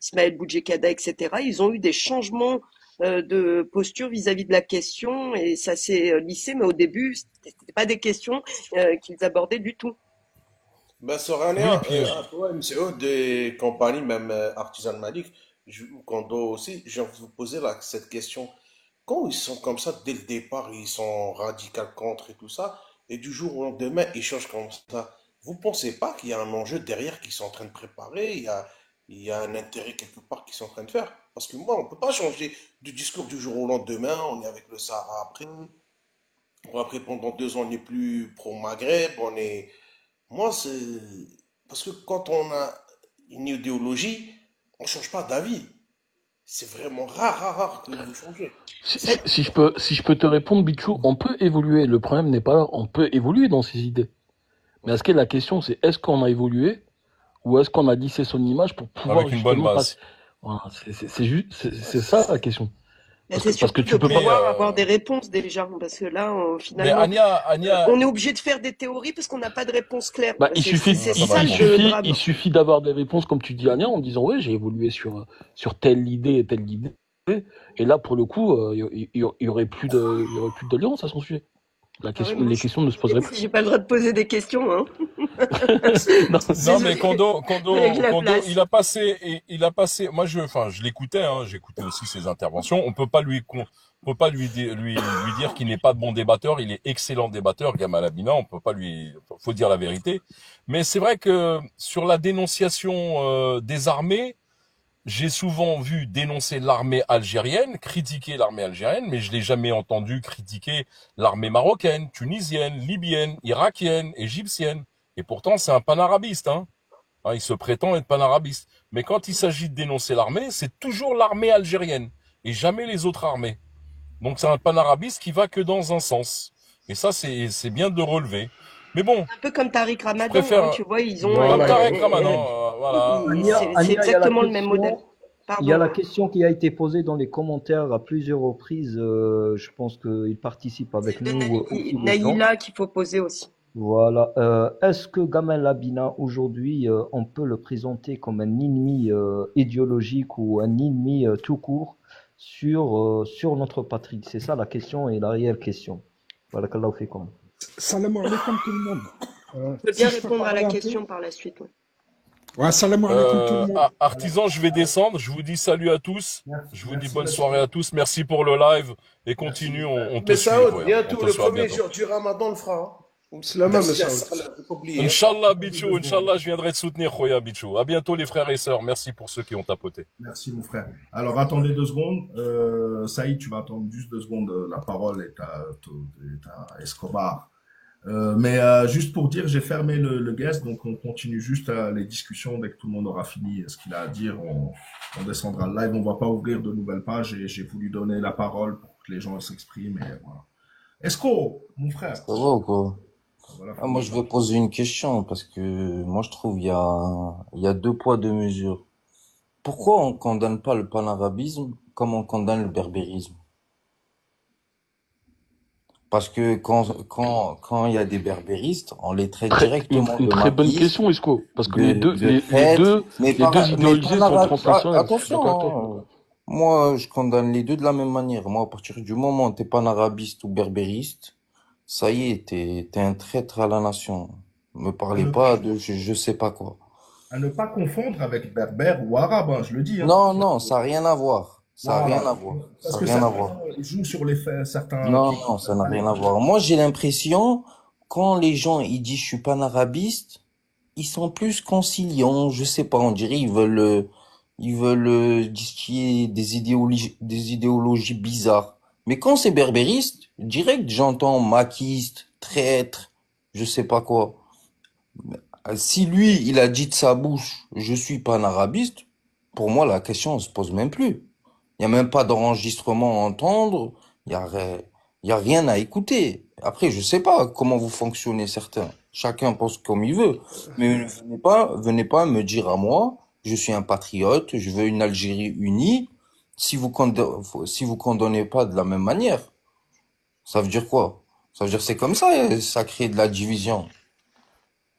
Ismaël Boudjekada, etc. Ils ont eu des changements de posture vis-à-vis de la question, et ça s'est lissé, mais au début, c'était pas des questions qu'ils abordaient du tout. Ben, Oui, Sorania, puis un peu MCO des compagnies, même Artisan Malik, Kondo aussi, j'ai envie de vous poser cette question. Quand ils sont comme ça, dès le départ, ils sont radical contre et tout ça, et du jour au lendemain, ils changent comme ça. Vous pensez pas qu'il y a un enjeu derrière qu'ils sont en train de préparer, il y a un intérêt quelque part qu'ils sont en train de faire? Parce que moi, on peut pas changer du discours du jour au lendemain, on est avec le Sahara après. Bon, après, pendant 2 ans, on n'est plus pro-Maghreb, on est... Moi, c'est... Parce que quand on a une idéologie, on ne change pas d'avis. C'est vraiment rare que vous changez. Si je peux te répondre, Bichou, on peut évoluer. Le problème n'est pas là. On peut évoluer dans ses idées. Mais est-ce que la question, c'est est-ce qu'on a évolué ou est-ce qu'on a lissé son image pour pouvoir Avec une bonne justement base. passer. Voilà, c'est ça la question. Mais Parce c'est que surtout tu de peux pas. pouvoir avoir des réponses déjà, parce que là, Mais finalement, Ania, on est obligé de faire des théories parce qu'on n'a pas de réponse claire. Bah, C'est ça va ça dépendre. le drame. il suffit d'avoir des réponses, comme tu dis, Ania, en disant, ouais, j'ai évolué sur telle idée et telle idée. Et là, pour le coup, il y aurait plus de tolérance à son sujet. Ah ouais, moi, Les questions ne se poseraient plus. j'ai pas le droit de poser des questions, hein. Non, Non, mais Désolé. Kondo, Avec la place. il a passé, moi je l'écoutais, hein, j'écoutais aussi ses interventions. On peut pas lui dire qu'il n'est pas de bon débatteur. Il est excellent débatteur, Gamal Abina. On peut pas faut dire la vérité. Mais c'est vrai que sur la dénonciation des armées, j'ai souvent vu dénoncer l'armée algérienne, critiquer l'armée algérienne, mais je l'ai jamais entendu critiquer l'armée marocaine, tunisienne, libyenne, irakienne, égyptienne. Et pourtant, c'est un panarabiste, hein. Il se prétend être panarabiste. Mais quand il s'agit de dénoncer l'armée, c'est toujours l'armée algérienne et jamais les autres armées. Donc c'est un panarabiste qui va que dans un sens. Et ça, c'est bien de le relever. Mais bon, Un peu comme Tariq je Ramadan, préfère... hein, tu vois, ils ont. Comme Voilà, Tarek Ramadan, voilà. C'est exactement le même modèle. Il y a la Pardon. question qui a été posée dans les commentaires à plusieurs reprises. Je pense qu'il participe avec C'est de nous aussi dedans. Naïla qu'il faut poser aussi. Voilà. Est-ce que Gamal Abina, aujourd'hui, on peut le présenter comme un ennemi idéologique ou un ennemi tout court sur notre patrie? C'est ça la question et la réelle question. Voilà, qu'Allah fait comme. Salam alaikum tout le monde. Je peux bien répondre à la question par la suite. Ouais. Ouais, salam alaikum tout le monde. Artisan, je vais descendre. Je vous dis salut à tous. Je vous dis bonne soirée à tous. Merci pour le live. Et continue, on te Mais suit. Saoud, frère. bientôt, On te le suit, à premier bientôt. jour du Ramadan, le fera. C'est la même, Merci à Saoud. Salah, faut pas oublier, hein. Inch'Allah, Bichou, Inch'Allah, je viendrai te soutenir, Khoya Bichou. À bientôt, les frères et sœurs. Merci pour ceux qui ont tapoté. Merci, mon frère. Alors, attendez 2 secondes. Saïd, tu vas attendre juste 2 secondes. La parole est à Escobar. Mais juste pour dire, j'ai fermé le guest, donc on continue juste les discussions. Dès que tout le monde aura fini ce qu'il a à dire, on descendra le live. On va pas ouvrir de nouvelles pages et j'ai voulu donner la parole pour que les gens s'expriment. Et voilà. Esco, mon frère. Ça va ou quoi? Voilà, Moi, je vais poser une question parce que moi, je trouve il y a 2 poids 2 mesures. Pourquoi on condamne pas le panarabisme comme on condamne le berbérisme? Parce que quand il y a des berbéristes, on les traite directement Une de très bonne maquistes, question, Isco. Parce que les deux traîtres, mais idéologisés sont transnationales. attention, hein. Moi, je condamne les deux de la même manière. Moi, à partir du moment où t'es panarabiste ou berbériste, ça y est, t'es un traître à la nation. Me parlez pas de je sais pas quoi. À ne pas confondre avec berbère ou arabe, hein, je le dis. Hein. Non, ça a rien à voir. Ça a Voilà. rien à voir. Parce Ça a que rien à certains voir. jouent sur les faits, certains. Non, ça n'a rien à voir. Moi, j'ai l'impression, quand les gens, ils disent je suis panarabiste, ils sont plus conciliants, je sais pas, on dirait, ils veulent distiller des idéologies bizarres. Mais quand c'est berbériste, direct, j'entends maquiste, traître, je sais pas quoi. Si lui, il a dit de sa bouche, je suis panarabiste, pour moi, la question, ne se pose même plus. Il y a même pas d'enregistrement à entendre, il y a rien à écouter. Après, je sais pas comment vous fonctionnez certains. Chacun pense comme il veut. Mais venez pas me dire à moi, je suis un patriote, je veux une Algérie unie, si vous condamnez pas de la même manière. Ça veut dire quoi? Ça veut dire c'est comme ça crée de la division.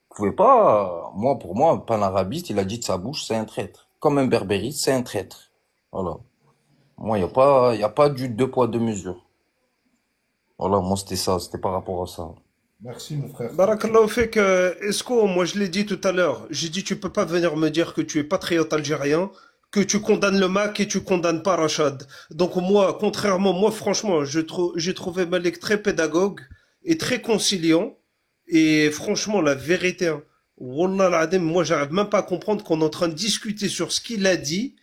Vous pouvez pas, pour moi, un panarabiste, il a dit de sa bouche, c'est un traître. Comme un berbériste, c'est un traître. Voilà. Moi, y a pas du 2 poids 2 mesures. Voilà, moi, c'était par rapport à ça. Merci, mon frère. Barakallahu fek, Esco, moi je l'ai dit tout à l'heure. J'ai dit tu peux pas venir me dire que tu es patriote algérien, que tu condamnes le MAC et tu condamnes pas Rachad. Donc moi, franchement, j'ai trouvé Malek très pédagogue et très conciliant. Et franchement, la vérité, hein, Wallah al-Adim, moi j'arrive même pas à comprendre qu'on est en train de discuter sur ce qu'il a dit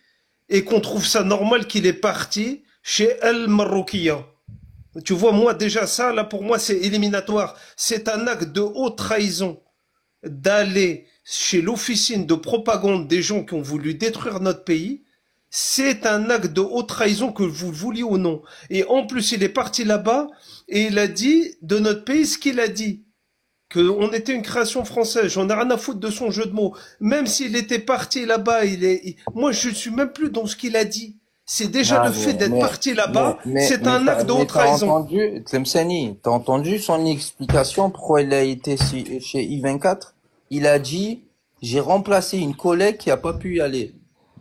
et qu'on trouve ça normal qu'il est parti chez El Marroukiya. Tu vois, moi déjà ça, là pour moi c'est éliminatoire. C'est un acte de haute trahison d'aller chez l'officine de propagande des gens qui ont voulu détruire notre pays, c'est un acte de haute trahison que vous le vouliez ou non. Et en plus, il est parti là-bas et il a dit de notre pays ce qu'il a dit. Qu'on était une création française. J'en ai rien à foutre de son jeu de mots. Même s'il était parti là-bas, moi, je suis même plus dans ce qu'il a dit. C'est déjà Non, le fait d'être parti là-bas, c'est mais un acte de haute t'as trahison. entendu, Tlemceni, t'as entendu son explication pourquoi il a été chez I24? Il a dit, j'ai remplacé une collègue qui a pas pu y aller.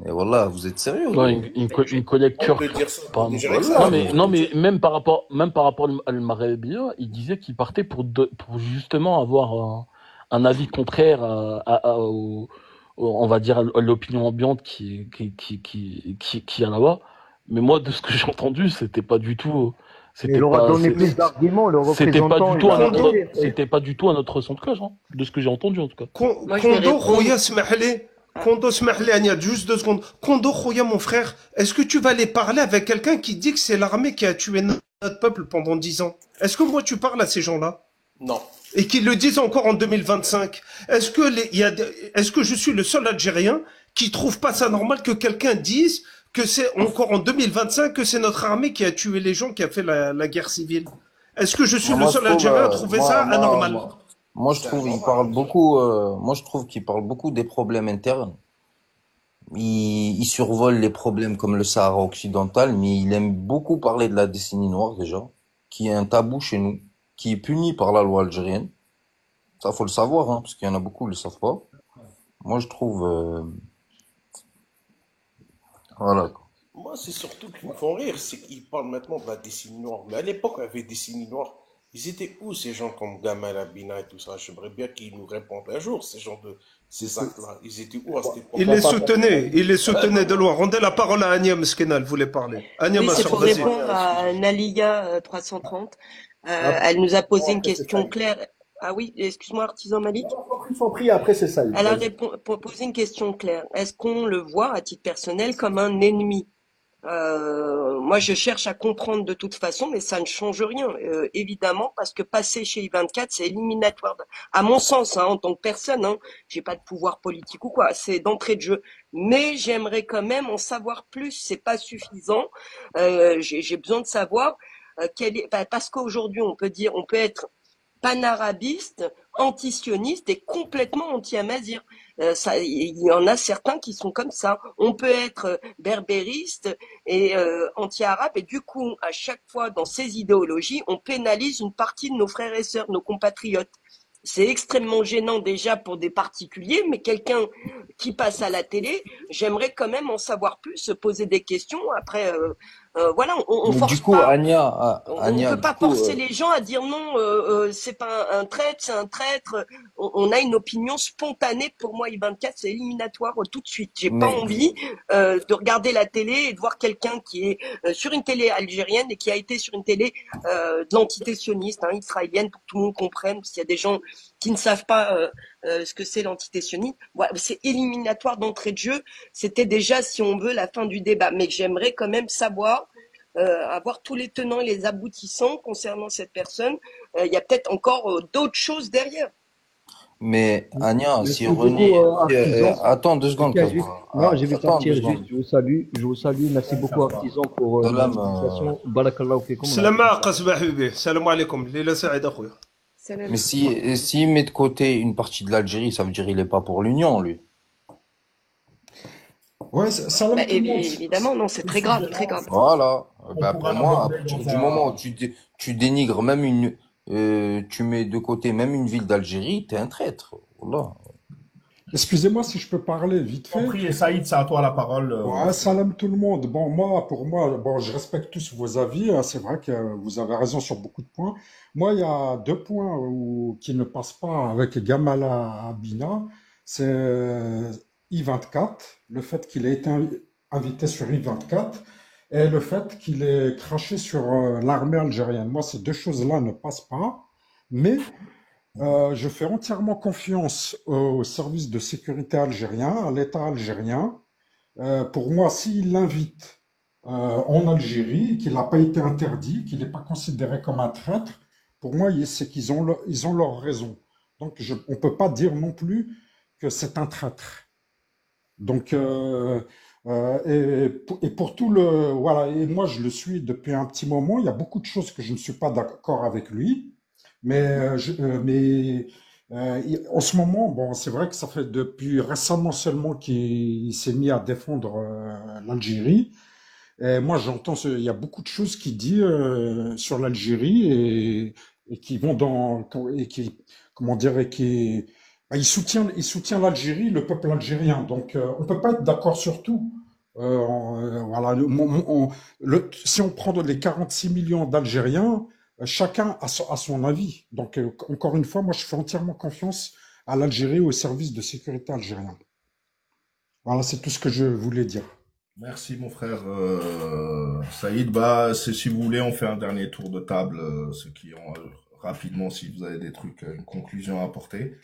Mais voilà, vous êtes sérieux? Non, une collègue On peut turque. dire ça pour Pardon. des Voilà. Algériens. Non, mais même par rapport à Al-Marabia, il disait qu'il partait pour justement avoir un avis contraire on va dire, à l'opinion ambiante qui a là-bas. Mais moi, de ce que j'ai entendu, c'était pas du tout, Mais il aura donné plus d'arguments, le représentant. c'était pas du tout à notre son de cloche, hein, de ce que j'ai entendu en tout cas. Moi, je vais Kondo, répondre. Khoya, smahli. Kondo, smahli, Agnès, juste 2 secondes. Kondo, Khoya, mon frère, est-ce que tu vas aller parler avec quelqu'un qui dit que c'est l'armée qui a tué notre peuple pendant 10 ans? Est-ce que moi tu parles à ces gens-là? Non. Et qu'ils le disent encore en 2025. Est-ce que je suis le seul Algérien qui trouve pas ça normal que quelqu'un dise que c'est encore en 2025 que c'est notre armée qui a tué les gens, qui a fait la guerre civile? Est-ce que je suis le seul Algérien à trouver ça anormal? Moi, je trouve, il parle beaucoup, moi, je trouve qu'il parle beaucoup des problèmes internes. Il survole les problèmes comme le Sahara occidental, mais il aime beaucoup parler de la décennie noire, déjà, qui est un tabou chez nous, qui est puni par la loi algérienne. Ça, faut le savoir, hein, parce qu'il y en a beaucoup qui le savent pas. Moi, je trouve, voilà, quoi. Moi, c'est surtout qu'ils me font rire, c'est qu'ils parlent maintenant de la décennie noire. Mais à l'époque, il y avait décennie noire. Ils étaient où ces gens comme Gamal Abina et tout ça? J'aimerais bien qu'ils nous répondent un jour, ces actes-là. Ils étaient où à cette époque? Il les soutenait de loin. Rendez la parole à Ania Meskena, elle voulait parler. Ania, Oui, ma c'est soeur, pour vas-y. répondre à Naliga 330. Elle nous a posé une question claire. Ah oui, excuse-moi, Artisan Malik. Ils sont pris, après c'est ça. Elle a posé une question claire. Est-ce qu'on le voit, à titre personnel, comme un ennemi? Moi, je cherche à comprendre de toute façon, mais ça ne change rien, évidemment, parce que passer chez I24, c'est éliminatoire. À mon sens, hein, en tant que personne, hein, j'ai pas de pouvoir politique ou quoi, c'est d'entrée de jeu. Mais j'aimerais quand même en savoir plus. C'est pas suffisant. J'ai besoin de savoir parce qu'aujourd'hui, on peut être panarabiste, antisioniste et complètement anti-amazir. Il y en a certains qui sont comme ça. On peut être berbériste et anti-arabe et du coup, à chaque fois dans ces idéologies, on pénalise une partie de nos frères et sœurs, nos compatriotes. C'est extrêmement gênant déjà pour des particuliers, mais quelqu'un qui passe à la télé, j'aimerais quand même en savoir plus, se poser des questions. Après, voilà, on force Du coup, pas. Ania, On ne peut pas forcer les gens à dire non, c'est pas un traître, c'est un traître. On a une opinion spontanée. Pour moi, I24, c'est éliminatoire tout de suite. J'ai pas envie de regarder la télé et de voir quelqu'un qui est sur une télé algérienne et qui a été sur une télé de l'entité sioniste, hein, israélienne, pour que tout le monde comprenne, parce qu'il y a des gens qui ne savent pas ce que c'est l'entité sioniste. Voilà, c'est éliminatoire d'entrée de jeu. C'était déjà, si on veut, la fin du débat. Mais j'aimerais quand même savoir avoir tous les tenants et les aboutissants concernant cette personne. Il y a peut-être encore d'autres choses derrière. Mais Ania, si René, attends 2 secondes. Non, je vais partir juste. Je vous salue. Merci beaucoup, Artisan, pour l'invitation. Barakallahu fikum. Salam alaikum. Lila Saïd, akhoya. Mais s'il met de côté une partie de l'Algérie, ça veut dire qu'il est pas pour l'Union, lui. Ouais, ça tout le monde. Évidemment, non, c'est très grave, très grave. Voilà. Pour moi, à partir du moment où tu dénigres même tu mets de côté même une ville d'Algérie, t'es un traître. Voilà. Excusez-moi si je peux parler vite fait. Compris, Saïd, c'est à toi la parole. Ouais, salam tout le monde. Bon, pour moi, je respecte tous vos avis. C'est vrai que vous avez raison sur beaucoup de points. Moi, il y a 2 points qui ne passent pas avec Gamala Abina. C'est I24, le fait qu'il ait été invité sur I24 et le fait qu'il ait craché sur l'armée algérienne. Moi, ces 2 choses-là ne passent pas. Mais je fais entièrement confiance au service de sécurité algérien, à l'État algérien. Pour moi, s'il l'invite en Algérie, qu'il n'a pas été interdit, qu'il n'est pas considéré comme un traître, pour moi, c'est qu'ils ont leur raison. Donc, on ne peut pas dire non plus que c'est un traître. Donc, et pour tout voilà, et moi je le suis depuis un petit moment. Il y a beaucoup de choses que je ne suis pas d'accord avec lui, mais en ce moment, bon, c'est vrai que ça fait depuis récemment seulement qu'il s'est mis à défendre l'Algérie. Et moi, il y a beaucoup de choses qu'il dit sur l'Algérie et qui vont et qui, comment dire, et qui, bah, il soutient l'Algérie, le peuple algérien. Donc, on peut pas être d'accord sur tout. Voilà, si on prend les 46 millions d'Algériens, chacun a son avis. Donc, encore une fois, moi, je fais entièrement confiance à l'Algérie, au service de sécurité algérien. Voilà, c'est tout ce que je voulais dire. Merci mon frère Saïd. Bah, si vous voulez, on fait un dernier tour de table, ceux qui ont rapidement, si vous avez des trucs, une conclusion à apporter,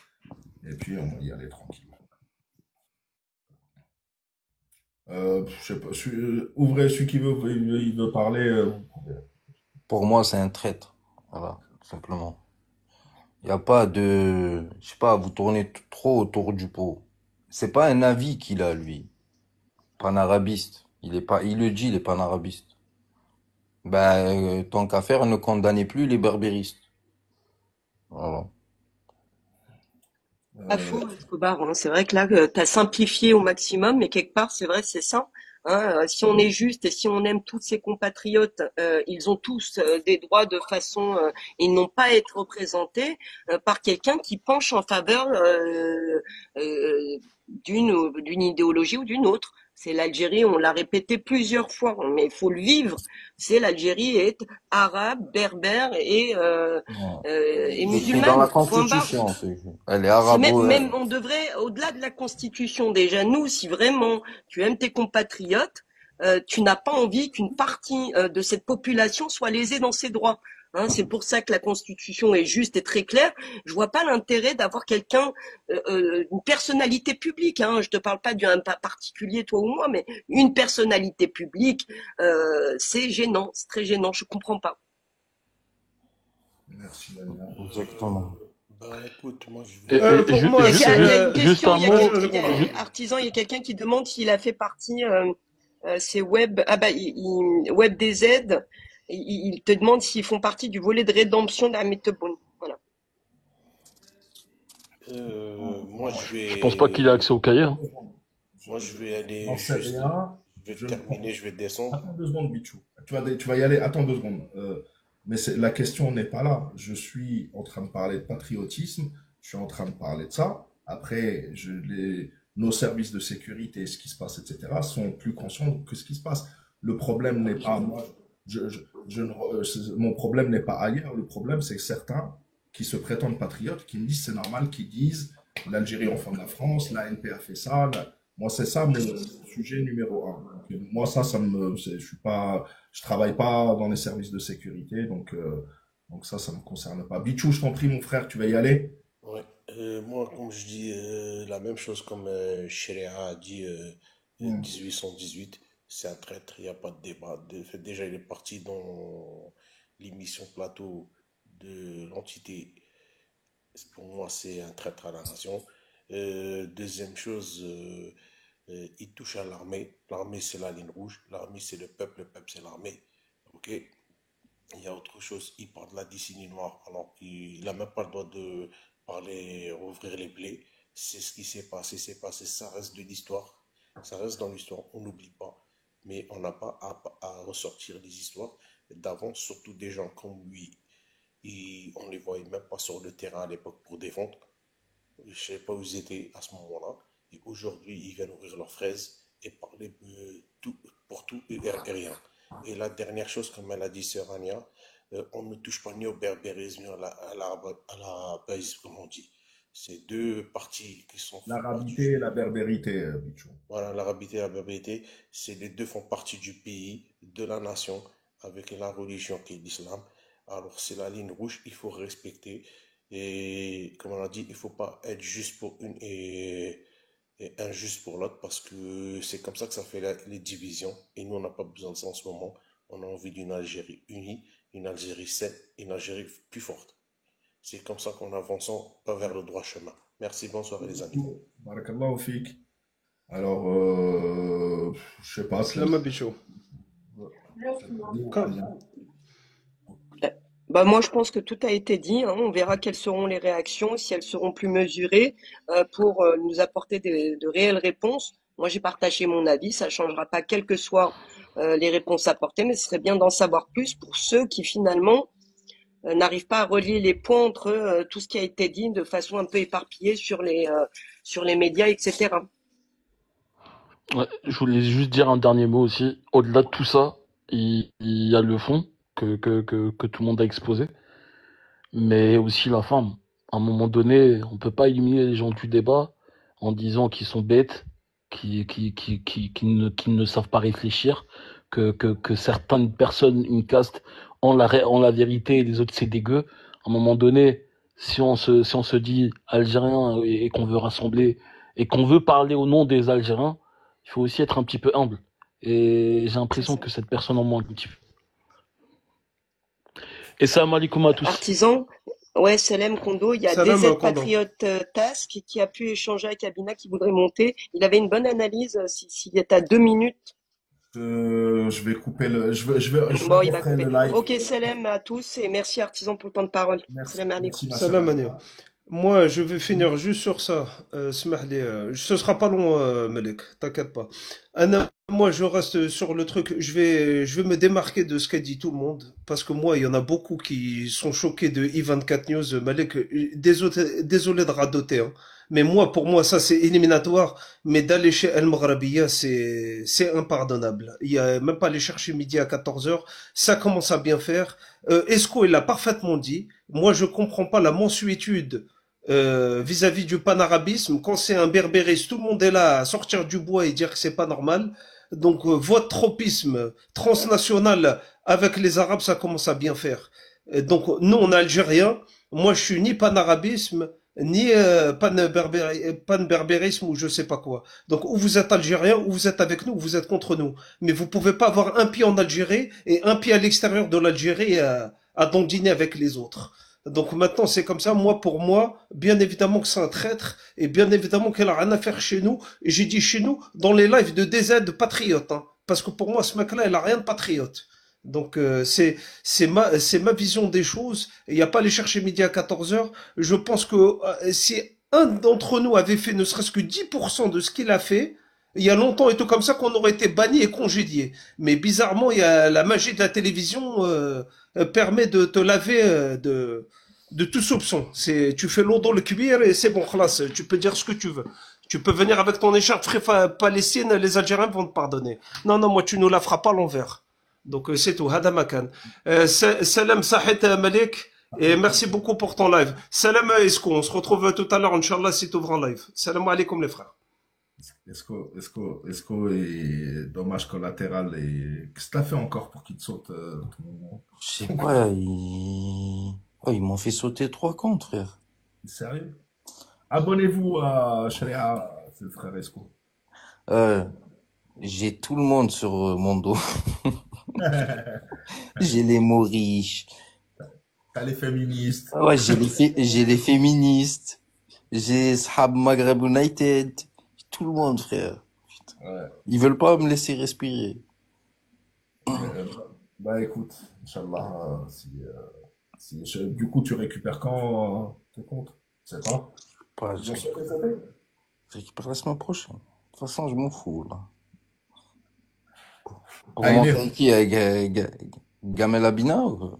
et puis on va y aller tranquille. Je sais pas, ouvrez celui qui veut, il veut parler. Vous pouvez. Pour moi, c'est un traître. Voilà, tout simplement. Il n'y a pas de, je sais pas, vous tournez trop autour du pot. C'est pas un avis qu'il a, lui. Panarabiste. Il le dit, il est panarabiste. Ben, tant qu'à faire, ne condamnez plus les berbéristes. Voilà. Pas faux, Escobar, hein. C'est vrai que là, tu as simplifié au maximum, mais quelque part, c'est vrai, c'est ça. Hein. Si on est juste et si on aime tous ces compatriotes, ils ont tous des droits de façon, ils n'ont pas à être représentés par quelqu'un qui penche en faveur d'une idéologie ou d'une autre. C'est l'Algérie, on l'a répété plusieurs fois, mais il faut le vivre. C'est l'Algérie est arabe, berbère et Non. et C'est écrit dans la musulmane. Point barre. Constitution. Elle est C'est arabo. même, on devrait, au-delà de la Constitution, déjà, nous, si vraiment tu aimes tes compatriotes, tu n'as pas envie qu'une partie de cette population soit lésée dans ses droits. Hein, c'est pour ça que la Constitution est juste et très claire. Je vois pas l'intérêt d'avoir quelqu'un, une personnalité publique. Hein, je te parle pas d'un particulier, toi ou moi, mais une personnalité publique, c'est gênant, c'est très gênant. Je comprends pas. Merci Daniel. Exactement. Bah écoute, moi je Et, vais. et Pour ju- moi, Il y ju- a, il y a ju- une juste question, un il y a, mot. artisan, il y a quelqu'un qui demande s'il a fait partie, c'est Web, ah bah, Web DZ, il te demande s'ils font partie du volet de rédemption d'Ahmed Tebboune. Voilà. Moi Je pense pas qu'il ait accès au cahier. Hein. je vais aller J'en sais juste. rien. Je vais Je terminer, je vais descendre. Attends 2 secondes, Bichou. Tu vas y aller. Attends 2 secondes. Mais la question n'est pas là. Je suis en train de parler de patriotisme. Je suis en train de parler de ça. Après, nos services de sécurité, ce qui se passe, etc., sont plus conscients que ce qui se passe. Le problème n'est pas moi. Mon problème n'est pas ailleurs. Le problème, c'est que certains qui se prétendent patriotes, qui me disent c'est normal, qui disent l'Algérie enfant de la France, la NP a fait ça. Moi, c'est ça mon sujet numéro un. Donc, moi, je travaille pas dans les services de sécurité, donc ça me concerne pas. Bichou, je t'en prie, mon frère, tu vas y aller? Ouais. Moi, comme je dis la même chose comme Sheria a dit 1818, c'est un traître, il n'y a pas de débat. De fait, déjà, il est parti dans l'émission Plateau de l'entité. Pour moi, c'est un traître à la nation. Deuxième chose, il touche à l'armée. L'armée, c'est la ligne rouge. L'armée, c'est le peuple, c'est l'armée. Ok? Il y a autre chose, il parle de la décennie noire, alors qu'il n'a même pas le droit de parler, rouvrir les plaies. C'est ce qui s'est passé, ça reste de l'histoire, ça reste dans l'histoire, on n'oublie pas. Mais on n'a pas à ressortir les histoires d'avant, surtout des gens comme lui. On ne les voyait même pas sur le terrain à l'époque pour défendre. Je ne sais pas où ils étaient à ce moment-là. Et aujourd'hui, ils viennent ouvrir leurs fraises et parler pour tout et rien. Et la dernière chose, comme elle a dit Sœur Ania, on ne touche pas ni au berbérisme ni à l'arabisme, comme on dit. C'est deux parties qui sont... L'arabité et la berbérité, Bichou. Voilà, l'arabité et la berbérité, les deux font partie du pays, de la nation, avec la religion qui est l'islam. Alors, c'est la ligne rouge, il faut respecter. Et comme on a dit, il ne faut pas être juste pour une et injuste pour l'autre parce que c'est comme ça que ça fait les divisions. Et nous, on n'a pas besoin de ça en ce moment. On a envie d'une Algérie unie, une Algérie saine, une Algérie plus forte. C'est comme ça qu'on avance pas vers le droit chemin. Merci, bonsoir les amis. Barakallahu fik. Alors, je sais pas si... Slama Bichou. Comme. Bah moi, je pense que tout a été dit, hein. On verra quelles seront les réactions, si elles seront plus mesurées pour nous apporter de réelles réponses. Moi, j'ai partagé mon avis, ça changera pas quelles que soient les réponses apportées, mais ce serait bien d'en savoir plus pour ceux qui finalement n'arrivent pas à relier les points entre tout ce qui a été dit de façon un peu éparpillée sur les médias, etc. Ouais, je voulais juste dire un dernier mot aussi. Au-delà de tout ça, il y a le fond que tout le monde a exposé, mais aussi la forme. À un moment donné, on peut pas éliminer les gens du débat en disant qu'ils sont bêtes, qui ne savent pas réfléchir, que certaines personnes, une caste, ont la vérité et les autres c'est dégueu. À un moment donné, si on se dit algérien et qu'on veut rassembler et qu'on veut parler au nom des Algériens, il faut aussi être un petit peu humble. Et j'ai l'impression que cette personne en manque un petit peu. Et salam alaikum à tous. Artisan, ouais, Selem Kondo, il y a Salam DZ Kondo. Patriote Task qui a pu échanger avec Abina qui voudrait monter. Il avait une bonne analyse, s'il est à 2 minutes. Je vais couper le... Bon, il va referai couper. le live. Ok, Selem à tous et merci Artisan pour le temps de parole. Merci, Salam alaikum. merci ma Salam sœur. Mania. Moi, je vais finir juste sur ça. Smahli, ce sera pas long, Malek, t'inquiète pas. Anna, moi, je reste sur le truc. Je vais me démarquer de ce qu'a dit tout le monde. Parce que moi, il y en a beaucoup qui sont choqués de I24 News. Malek, désolé de radoter, hein. Mais moi, pour moi, ça, c'est éliminatoire. Mais d'aller chez El Maghrabiya, c'est impardonnable. Il y a même pas aller chercher midi à 14h. Ça commence à bien faire. Esco, il l'a parfaitement dit. Moi, je comprends pas la mansuétude vis-à-vis du panarabisme. Quand c'est un berbériste, tout le monde est là à sortir du bois et dire que c'est pas normal. Donc votre tropisme transnational avec les Arabes, ça commence à bien faire. Donc nous, on est Algériens. Moi, je suis ni panarabisme, ni pan-berbérisme ou je sais pas quoi. Donc ou vous êtes Algérien, ou vous êtes avec nous, ou vous êtes contre nous. Mais vous pouvez pas avoir un pied en Algérie et un pied à l'extérieur de l'Algérie à dandiner avec les autres. Donc maintenant, c'est comme ça. Moi, pour moi, bien évidemment que c'est un traître, et bien évidemment qu'elle a rien à faire chez nous. Et j'ai dit chez nous, dans les lives de DZ de patriote, hein. Parce que pour moi, ce mec-là, il a rien de patriote. Donc c'est ma vision des choses. Il n'y a pas à aller chercher midi à 14h. Je pense que si un d'entre nous avait fait ne serait-ce que 10% de ce qu'il a fait, il y a longtemps et tout comme ça qu'on aurait été banni et congédié. Mais bizarrement, il y a la magie de la télévision permet de te laver de tout soupçon. Tu fais l'eau dans le cuir et c'est bon, classe. Tu peux dire ce que tu veux. Tu peux venir avec ton écharpe palestine, les Algériens vont te pardonner. Non, non, moi tu nous la feras pas à l'envers. Donc c'est tout. Hada makan. Salam Sahit Malik. Et merci beaucoup pour ton live. Salam Esco. On se retrouve tout à l'heure, Inch'Allah, si tu ouvres un live. Salam alaikum les frères. Esco est dommage collatéral. Et qu'est-ce que t'as fait encore pour qu'il te saute Je sais pas, ils m'ont fait sauter 3 comptes, frère. Sérieux? Abonnez-vous à Sharia, c'est le frère Esco. J'ai tout le monde sur mon dos. J'ai les Mauriches. T'as les féministes. Ouais, j'ai les féministes. J'ai Sahab Maghreb United. Tout le monde, frère. Ouais. Ils veulent pas me laisser respirer. Bah écoute, Inch'Allah, du coup tu récupères quand tes comptes? C'est pas? Pas, je récupère la semaine prochaine. De toute façon, je m'en fous, là. Pour monter avec qui? Avec Gamel Abina ou...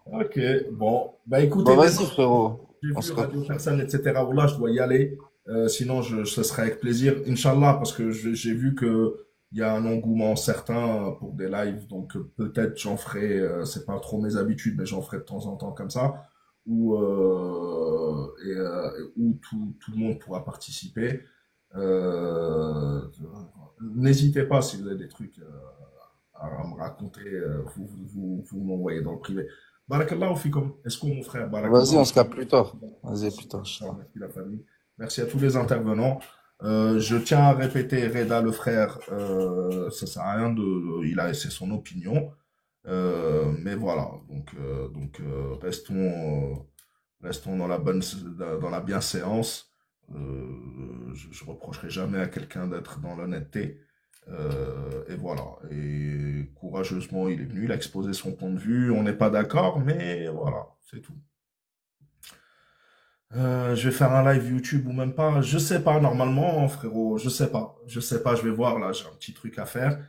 Ok, bon. Bah écoutez, Bon, vas-y, frérot. j'ai vu Radio Personne, etc. Là, je dois y aller. Sinon, ce serait avec plaisir. Inch'Allah, parce que j'ai vu que il y a un engouement certain pour des lives. Donc, peut-être j'en ferai, c'est pas trop mes habitudes, mais j'en ferai de temps en temps comme ça. Où tout le monde pourra participer. N'hésitez pas si vous avez des trucs à me raconter, vous m'envoyez dans le privé. Barakallahu fikum. Est-ce qu'on mon frère Barakallahu. Vas-y, on se capte plus tard. Vas-y, plus tard. Merci la famille. Merci à tous les intervenants. Je tiens à répéter, Reda le frère, ça sert à rien c'est son opinion. Mais voilà, donc restons Restons dans la bienséance. Je reprocherai jamais à quelqu'un d'être dans l'honnêteté. Et voilà. Et courageusement, il est venu, il a exposé son point de vue. On n'est pas d'accord, mais voilà, c'est tout. Je vais faire un live YouTube ou même pas. Je sais pas, normalement, frérot. Je sais pas. Je sais pas, je vais voir. Là, j'ai un petit truc à faire.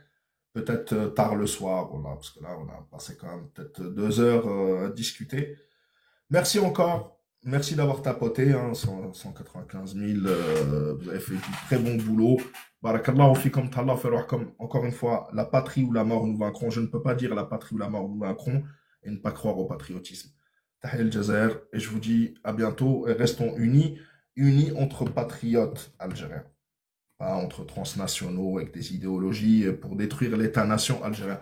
Peut-être tard le soir, voilà, parce que là, on a passé quand même peut-être 2 heures à discuter. Merci encore. Merci d'avoir tapoté, hein, 195 000. Vous avez fait du très bon boulot. Barakallahu fikum, tallah fi ruhkum. Encore une fois, la patrie ou la mort nous vaincront. Je ne peux pas dire la patrie ou la mort nous vaincront et ne pas croire au patriotisme. Tahia al-Jazair. Et je vous dis à bientôt et restons unis entre patriotes algériens. Pas entre transnationaux avec des idéologies pour détruire l'État-nation algérien.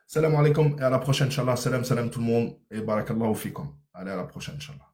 Salam alaikum et à la prochaine, Inch'Allah. Salam tout le monde et barakallahu fikum. Allez, à la prochaine, Inch'Allah.